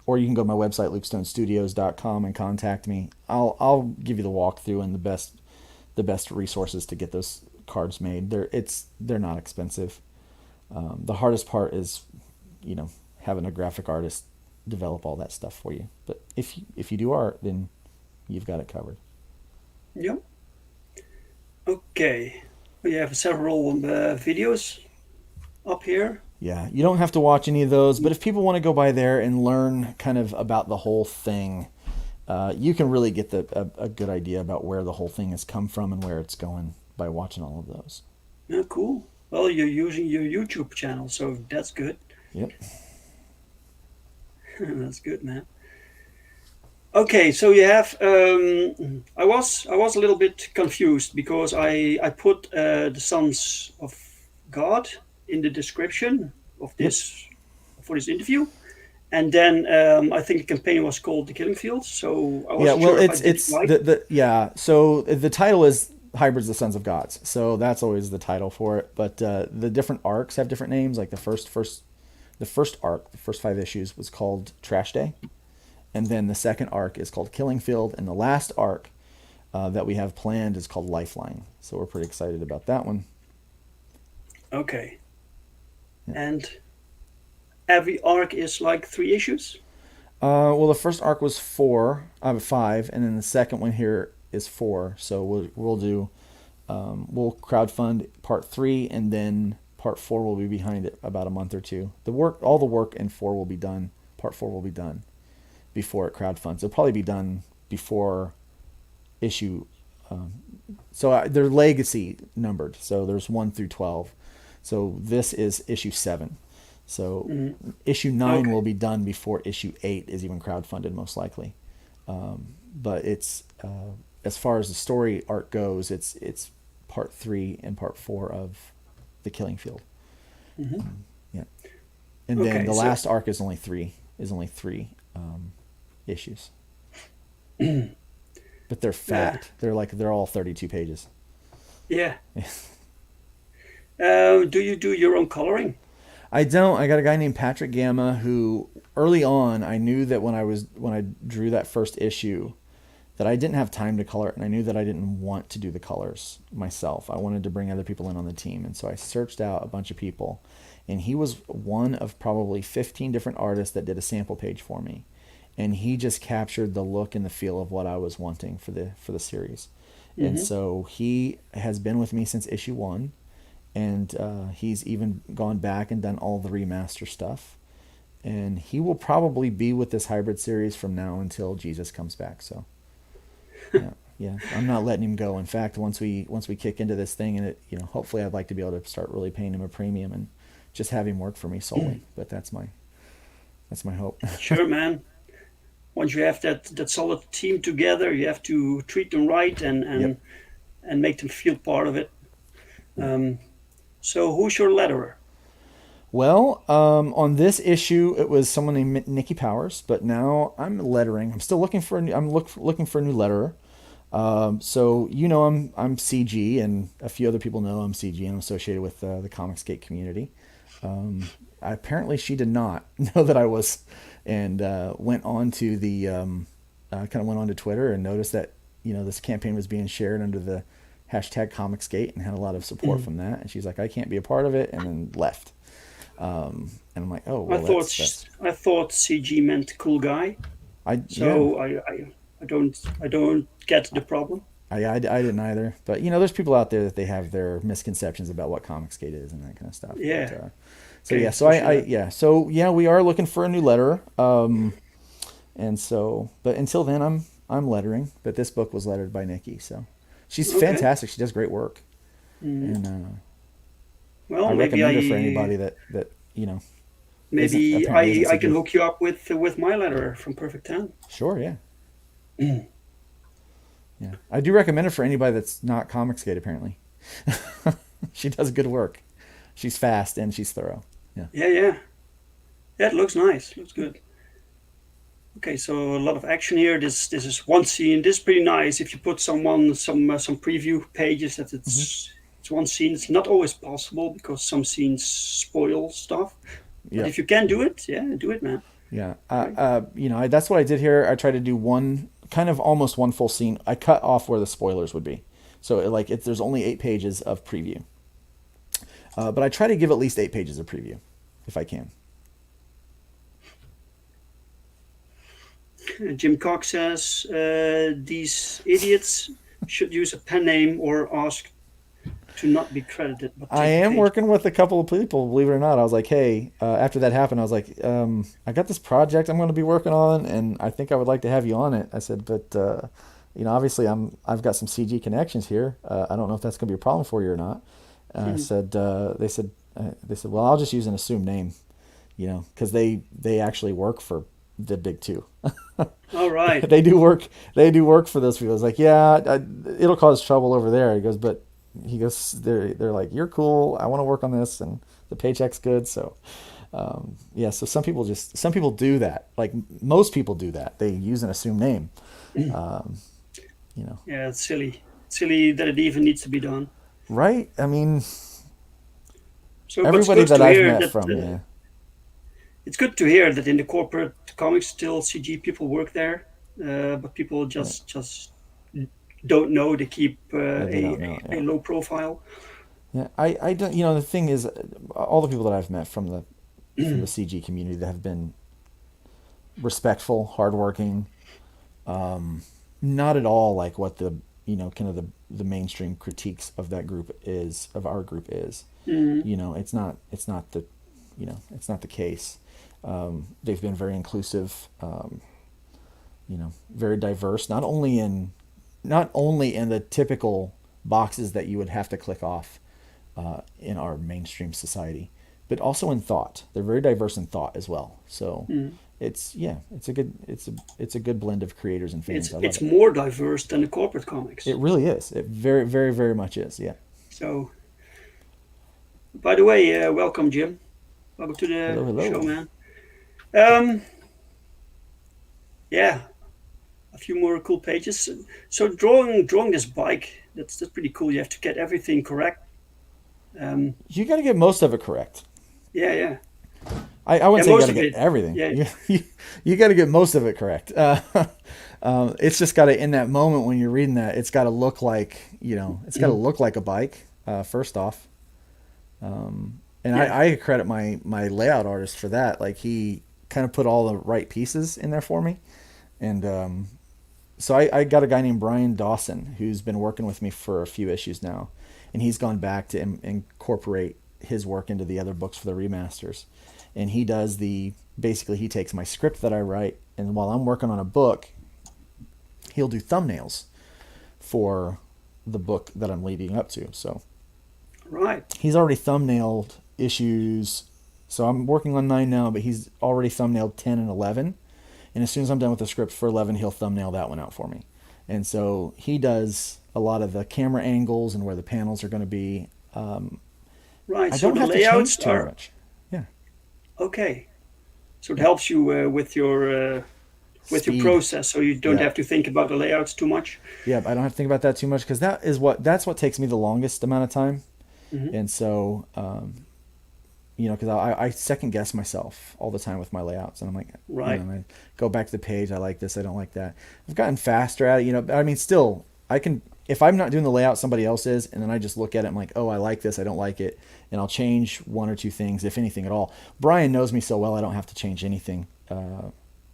or you can go to my website, lukestonestudios.com, and contact me. I'll give you the walkthrough and the best resources to get those cards made. They're not expensive. The hardest part is, having a graphic artist develop all that stuff for you. But if you do art, then you've got it covered. Yep. Okay. We have several videos up here. Yeah, you don't have to watch any of those, but if people want to go by there and learn kind of about the whole thing, you can really get a good idea about where the whole thing has come from and where it's going by watching all of those. Yeah, cool. Well, you're using your YouTube channel, so that's good. Yep. That's good, man. Okay, so you have. I was a little bit confused because I put the Sons of God in the description of this for this interview, and then I think the campaign was called The Killing Field. So I wasn't sure if I did it right. So the title is Hybrids: The Sons of Gods. So that's always the title for it. But the different arcs have different names. Like the first arc, the first 5 issues was called Trash Day. And then the second arc is called Killing Field. And the last arc that we have planned is called Lifeline. So we're pretty excited about that one. Okay. Yeah. And every arc is like 3 issues? Well, the first arc was 5, and then the second one here is 4. So we'll crowdfund part 3, and then part 4 will be behind it about a month or two. All the work in 4 will be done. Part 4 will be done before it crowdfunds. It'll probably be done before issue. So they're legacy numbered. So there's 1 through 12. So this is issue 7. So issue 9 will be done before issue 8 is even crowdfunded, most likely. But it's as far as the story arc goes, it's part 3 and part 4 of The Killing Field. Mm-hmm. Yeah, and then the last arc is only 3 issues. But they're fat. Yeah. They're all 32 pages. Yeah. Do you do your own coloring? I don't. I got a guy named Patrick Gamma who early on I knew that when I drew that first issue that I didn't have time to color it, and I knew that I didn't want to do the colors myself. I wanted to bring other people in on the team, and so I searched out a bunch of people, and he was one of probably 15 different artists that did a sample page for me, and he just captured the look and the feel of what I was wanting for the series. Mm-hmm. And so he has been with me since issue 1, and he's even gone back and done all the remaster stuff, and he will probably be with this hybrid series from now until Jesus comes back. So yeah, I'm not letting him go. In fact, once we kick into this thing, and it, hopefully I'd like to be able to start really paying him a premium and just have him work for me solely. But that's my hope. Sure, man. Once you have that solid team together, you have to treat them right and make them feel part of it. So who's your letterer? Well, on this issue, it was someone named Nikki Powers, but now I'm lettering. I'm still looking for a new letterer. So I'm CG, and a few other people know I'm CG, and I'm associated with the Comicsgate community. Apparently, she did not know that I was, and went on to went on to Twitter and noticed that this campaign was being shared under the hashtag Comicsgate and had a lot of support from that. And she's like, I can't be a part of it, and then left. And I'm like, oh, well, I thought CG meant cool guy. I don't get the problem. I didn't either. But there's people out there that they have their misconceptions about what Comicsgate is and that kind of stuff. Yeah. But, we are looking for a new letterer. But until then, I'm lettering. But this book was lettered by Nikki, so she's fantastic. She does great work. And I recommend her for anybody that Maybe I can hook you up with my letterer from Perfect 10. Sure, yeah. Yeah, I do recommend her for anybody that's not Comicsgate. Apparently, she does good work. She's fast and she's thorough. Yeah. It looks nice. Looks good. Okay, so a lot of action here. This is one scene. This is pretty nice. If you put some preview pages that it's one scene. It's not always possible because some scenes spoil stuff. Yeah. But if you can do it, do it, man. Yeah. Right. That's what I did here. I tried to do one kind of almost one full scene. I cut off where the spoilers would be. So there's only 8 pages of preview. But I try to give at least 8 pages of preview if I can. Jim Cox says these idiots should use a pen name or ask to not be credited. But I take the am page. working with a couple of people, believe it or not. I was like, hey, after that happened, I was like, I got this project I'm going to be working on, and I think I would like to have you on it. I said, but obviously I've got some CG connections here. I don't know if that's going to be a problem for you or not. I said, they said, well, I'll just use an assumed name, because they actually work for the big two. All right. They do work. They do work for those people. It's like, yeah, it'll cause trouble over there. He goes, they're like, you're cool. I want to work on this, and the paycheck's good. So, yeah. So some people do that. Like most people do that. They use an assumed name. Um, Yeah, it's silly that it even needs to be done. right? I mean, So, but it's everybody good that to I've hear met that. from, yeah, It's good to hear that in the corporate comics still CG people work there, but people right. just don't know. They keep Yeah, they don't know. a Yeah, low profile. yeah. I don't. The thing is, all the people that I've met from the CG community that have been respectful, hardworking, um, not at all like what the kind of the mainstream critiques of that group is of our group is. Mm, It's not the case. They've been very inclusive, very diverse, not only in the typical boxes that you would have to click off in our mainstream society, but also in thought. They're very diverse in thought as well. So mm. it's a good blend of creators and fans. I love It's it. more diverse than the corporate comics. It really is. It very, very, very much is. Yeah. So, by the way, welcome, Jim. Welcome to the Hello, show, hello. man. Um, yeah, a few more cool pages. So drawing this bike, that's pretty cool. You have to get everything correct. Um, You got to get most of it correct. yeah, yeah, I yeah. wouldn't say you got Most to of get it. everything. Yeah, You got to get most of it correct. It's just got to, in that moment when you're reading that, it's got to look like, it's got to look like a bike, first off. And yeah. I credit my layout artist for that. Like he kind of put all the right pieces in there for me. And so I got a guy named Brian Dawson who's been working with me for a few issues now. And he's gone back to incorporate his work into the other books for the remasters. And basically he takes my script that I write, and while I'm working on a book, he'll do thumbnails for the book that I'm leading up to. So Right. he's already thumbnailed issues. So I'm working on 9 now, but he's already thumbnailed 10 and 11. And as soon as I'm done with the script for 11, he'll thumbnail that one out for me. And so he does a lot of the camera angles and where the panels are going to be. Right. I So don't the have to change layouts too are much. Yeah. okay. So it Yeah. helps you with your Speed. process, so you don't Yeah. have to think about the layouts too much. Yeah. I don't have to think about that too much because that's what takes me the longest amount of time. Hmm. And so, because I second guess myself all the time with my layouts, and I'm like, Right. and I go back to the page. I like this. I don't like that. I've gotten faster at it. But I mean, still, I can, if I'm not doing the layout, somebody else is, and then I just look at it. I'm like, oh, I like this. I don't like it, and I'll change one or two things, if anything at all. Brian knows me so well, I don't have to change anything.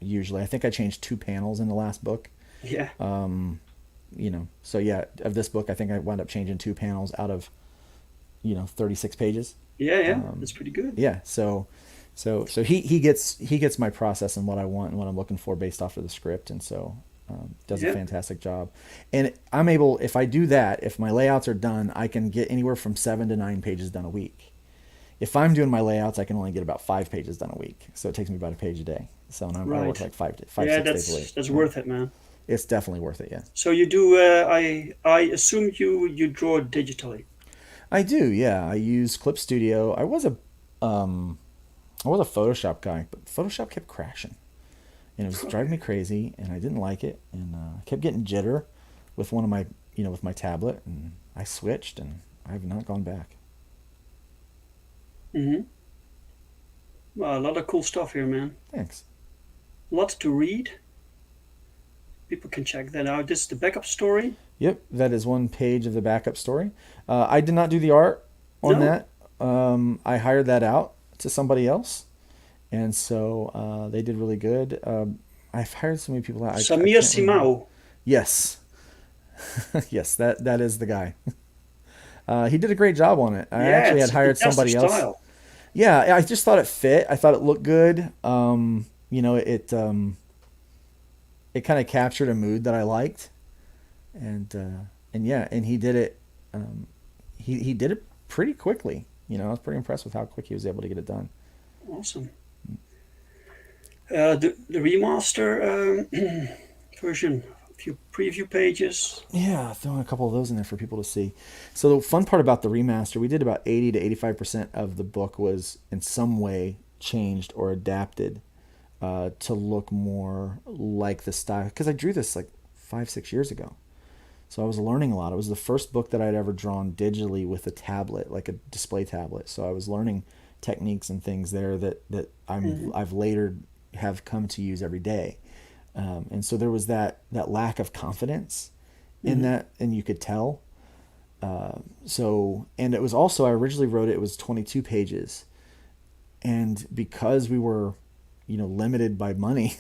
Usually, I think I changed 2 panels in the last book. Yeah. So yeah, of this book, I think I wound up changing 2 panels out of 36 pages. Yeah. Yeah. Um, That's pretty good. yeah, so he gets my process and what I want and what I'm looking for based off of the script, and so does a Yeah. fantastic job. And I'm able, if I do that, if my layouts are done, I can get anywhere from 7 to 9 pages done a week. If I'm doing my layouts, I can only get about 5 pages done a week, so it takes me about a page a day. So and I work Right. like five Yeah. 6 days a week. That's Yeah. worth it, man. It's definitely worth it. Yeah, So you do. I assume you draw digitally. I do. Yeah, I use Clip Studio. Um, I was a Photoshop guy, but Photoshop kept crashing, and it was driving me crazy, and I didn't like it, and I kept getting jitter with one of my, with my tablet, and I switched, and I have not gone back. Hmm. Well, a lot of cool stuff here, man. Thanks. lot to read. People can check that out. This is the backup story. Yep, that is one page of the backup story. I did not do the art on No, that. I hired that out to somebody else, and so they did really good. I've hired so many people out. I Samir can't remember. Simao. Yes, yes, that is the guy. He did a great job on it. I Yeah, actually it's had a hired fantastic somebody else. style. Yeah, I just thought it fit. I thought it looked good. It kind of captured a mood that I liked, and yeah, and he did it. He did it pretty quickly. I was pretty impressed with how quick he was able to get it done. Awesome. The remaster version, a few preview pages. Yeah, throwing a couple of those in there for people to see. So the fun part about the remaster, we did about 80 to 85% of the book was in some way changed or adapted to look more like the style. Because I drew this like 5-6 years ago. So I was learning a lot. It was the first book that I'd ever drawn digitally with a tablet, like a display tablet. So I was learning techniques and things there that I've later have come to use every day. And so there was that lack of confidence in that, and you could tell. And it was also, I originally wrote it was 22 pages. And because we were, limited by money,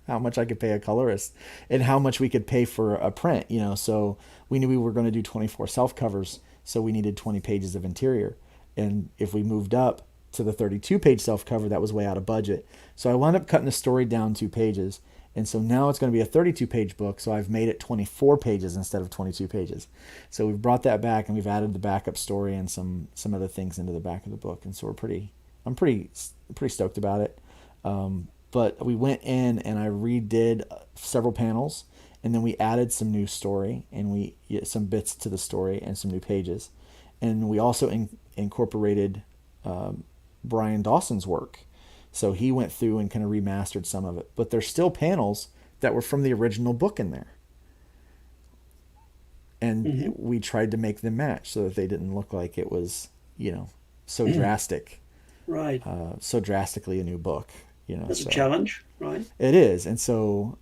how much I could pay a colorist and how much we could pay for a print, so we knew we were going to do 24 self covers. So we needed 20 pages of interior. And if we moved up to the 32 page self cover, that was way out of budget. So I wound up cutting the story down 2 pages. And so now it's going to be a 32 page book. So I've made it 24 pages instead of 22 pages. So we've brought that back and we've added the backup story and some other things into the back of the book. And so I'm pretty stoked about it. But we went in and I redid several panels, and then we added some new story and some bits to the story and some new pages. And we also incorporated Brian Dawson's work. So he went through and kind of remastered some of it. But there's still panels that were from the original book in there. And we tried to make them match so that they didn't look like it was, so drastic. Right. So drastically a new book. That's so a challenge, right? it is. And so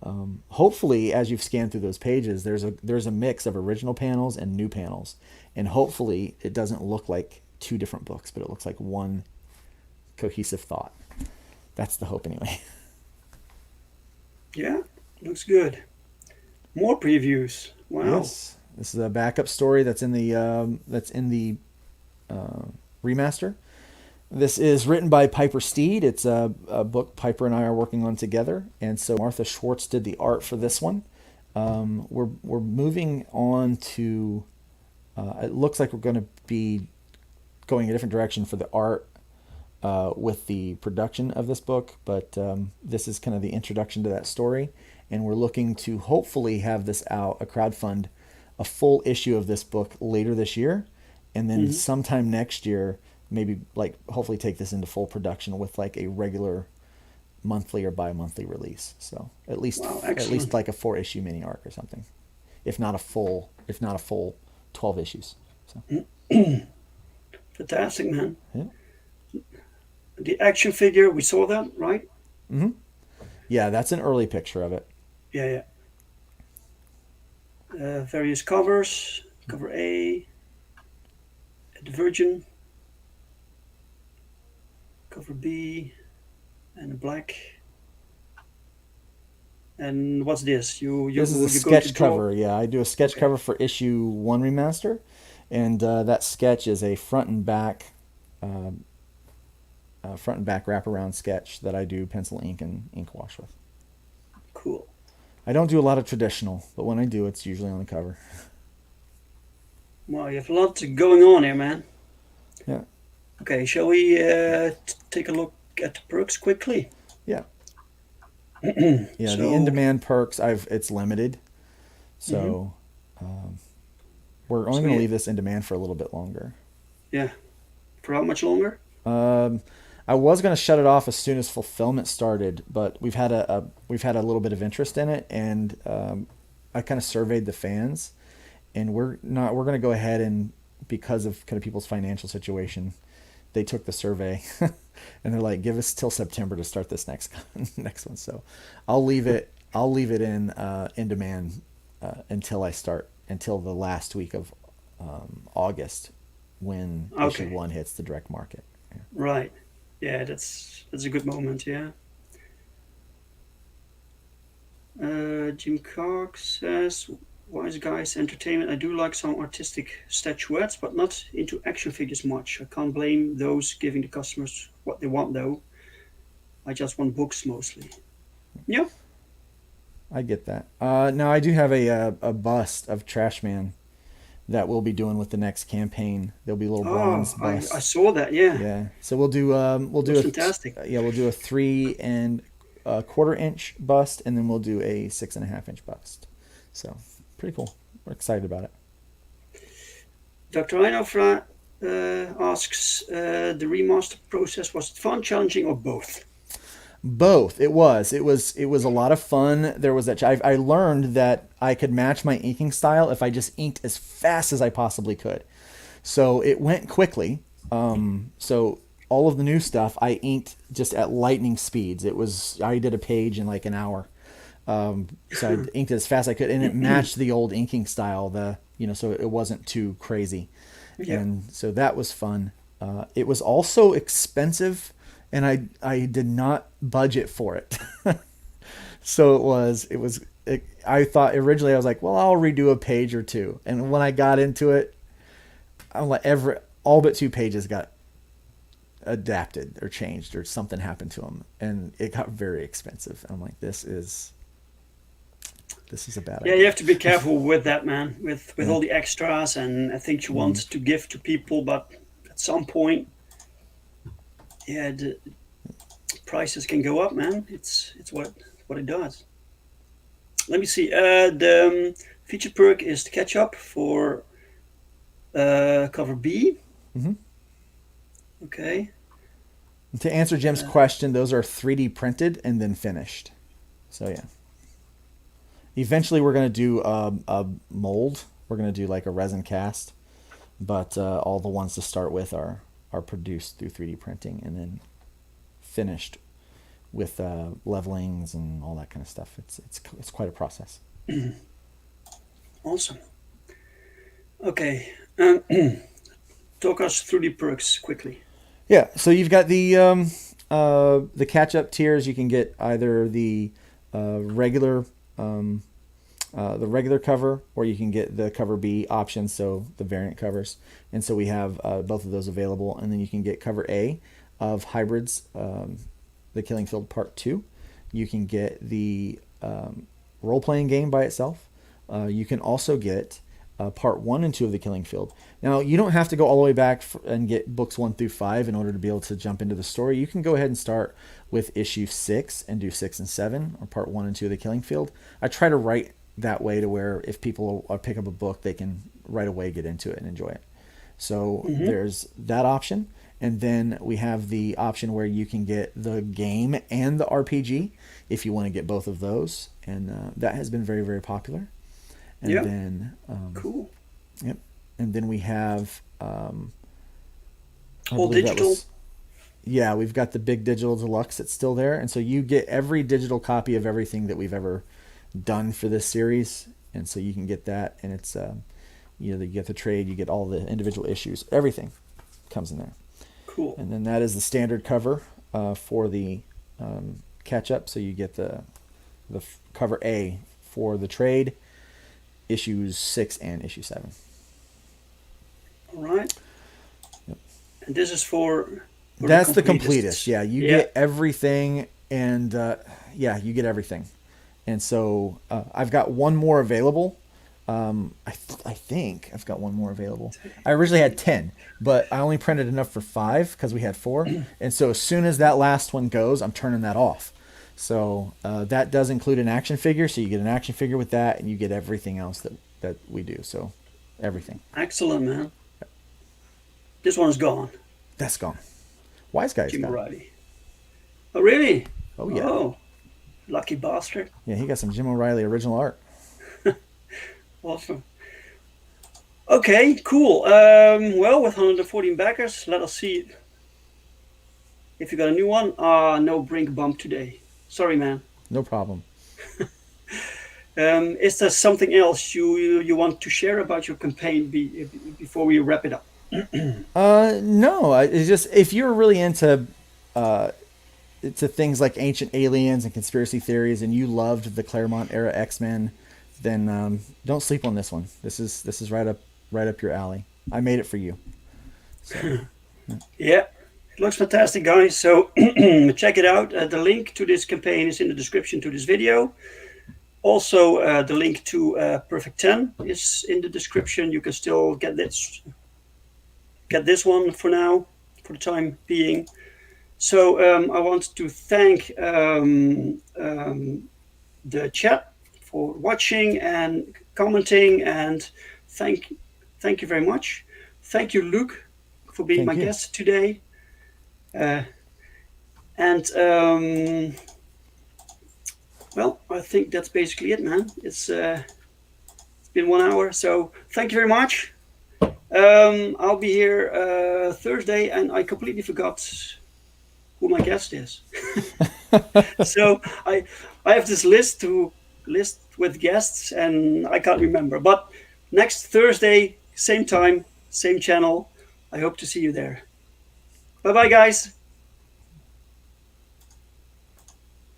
hopefully as you've scanned through those pages, there's a mix of original panels and new panels. And hopefully it doesn't look like 2 different books, but it looks like one cohesive thought. That's the hope anyway. Yeah, looks good. More previews. Wow. Yes. This is a backup story that's in the remaster. This is written by Piper Steed. It's a book Piper and I are working on together, and so Martha Schwartz did the art for this one. We're moving on to. It looks like we're going to be going a different direction for the art with the production of this book, but this is kind of the introduction to that story, and we're looking to hopefully have this out, a crowdfund, a full issue of this book later this year, and then sometime next year, maybe hopefully take this into full production with like a regular monthly or bi-monthly release. So at least like a 4-issue mini arc or something, if not a full 12 issues. So Fantastic, man. yeah. The action figure, we saw that, right? Yeah, that's an early picture of it. Yeah. Various covers. Cover A. The Virgin. Cover B. And the black. And what's this? This is a sketch cover. Yeah, I do a sketch cover for issue 1 remaster, and that sketch is a front and back wraparound sketch that I do pencil ink and ink wash with. Cool. I don't do a lot of traditional, but when I do, it's usually on the cover. Wow, you have a lot going on here, man. Yeah. Okay, shall we take a look at the perks quickly? Yeah. Yeah, the in-demand perks, it's limited. So we're only going to leave this in demand for a little bit longer. Yeah. For how much longer? I was going to shut it off as soon as fulfillment started, but we've had a little bit of interest in it, and I kind of surveyed the fans, and we're going to go ahead and, because of kind of people's financial situation, they took the survey, and they're like, give us till September to start this next one. So I'll leave it in demand until the last week of August, when issue 1 hits the direct market. Yeah. Right. Yeah, that's a good moment. Yeah. Jim Cox says, "Wise Guys Entertainment. I do like some artistic statuettes, but not into action figures much. I can't blame those giving the customers what they want, though. I just want books mostly." Yeah. I get that. Now I do have a bust of Trashman that we'll be doing with the next campaign. There'll be a little bronze bust. I saw that. Yeah. Yeah. So we'll do fantastic. We'll do a 3 1/4 inch bust, and then we'll do a 6.5 inch bust. So pretty cool. We're excited about it. Dr. Einofra asks, the remaster process, was it fun, challenging, or both? Both. It was a lot of fun. There was that I learned that I could match my inking style if I just inked as fast as I possibly could. So it went quickly. So all of the new stuff I inked just at lightning speeds. I did a page in like an hour. So I inked it as fast as I could, and it matched the old inking style, so it wasn't too crazy. Yeah. And so that was fun. It was also expensive, and I did not budget for it. So I thought originally, I was like, well, I'll redo a page or two. And when I got into it, I'm like, all but 2 pages got adapted or changed, or something happened to them, and it got very expensive. I'm like, this is a bad idea. Yeah, you have to be careful with that, man, with all the extras and things you want to give to people, but at some point, yeah, the prices can go up, man. It's what it does. Let me see. The featured perk is the catch-up for cover B. Mm-hmm. Okay. To answer Jim's question, those are 3D printed and then finished. So yeah. Eventually, we're going to do a mold. We're going to do like a resin cast, but all the ones to start with are produced through 3D printing and then finished with levelings and all that kind of stuff. It's quite a process. Awesome. Okay, talk us through the perks quickly. Yeah, so you've got the catch-up tiers. You can get either the regular cover, or you can get the cover B option, so the variant covers. And so we have both of those available. And then you can get cover A of Hybrids, the Killing Field Part 2. You can get the role-playing game by itself. You can also get Part 1 and 2 of the Killing Field. Now, you don't have to go all the way back and get books 1 through 5 in order to be able to jump into the story. You can go ahead and start with issue 6 and do 6 and 7, or Part 1 and 2 of the Killing Field. I try to write that way to where if people pick up a book, they can right away get into it and enjoy it. So there's that option. And then we have the option where you can get the game and the RPG if you want to get both of those. And that has been very, very popular. And then cool. Yep. And then we have all digital. We've got the big digital deluxe that's still there, and so you get every digital copy of everything that we've ever done for this series, and so you can get that, and it's you get the trade, you get all the individual issues, everything comes in there. Cool. And then that is the standard cover for the catch up, so you get the cover A for the trade, issues 6 and issue 7. All right. Yep. And this is for that's the completest. Yeah, you get everything, and you get everything. And so I've got one more available. I think I've got one more available. I originally had 10, but I only printed enough for 5 because we had 4. And so as soon as that last one goes, I'm turning that off. So that does include an action figure. So you get an action figure with that, and you get everything else that we do. So everything. Excellent, man. This one's gone. That's gone. Wise Guy's Jim gone. O'Reilly. Oh, really? Oh, yeah. Oh, lucky bastard. Yeah, he got some Jim O'Reilly original art. Awesome. Okay, cool. Well, with 114 backers, let us see If you got a new one, no Brink bump today. Sorry, man. No problem. Is there something else you want to share about your campaign before we wrap it up? No. It's just if you're really uh, into things like ancient aliens and conspiracy theories, and you loved the Claremont era X-Men, then don't sleep on this one. This is right up your alley. I made it for you. So. Yeah, it looks fantastic, guys. So check it out. The link to this campaign is in the description to this video. Also, the link to Perfect 10 is in the description. You can still get this one for now, for the time being. So I want to thank the chat for watching and commenting, and thank you very much. Thank you, Luke, for being my guest today. Well, I think that's basically it, man. It's been 1 hour, so thank you very much. I'll be here Thursday, and I completely forgot who my guest is. So I have this list with guests, and I can't remember. But next Thursday, same time, same channel. I hope to see you there. Bye-bye, guys.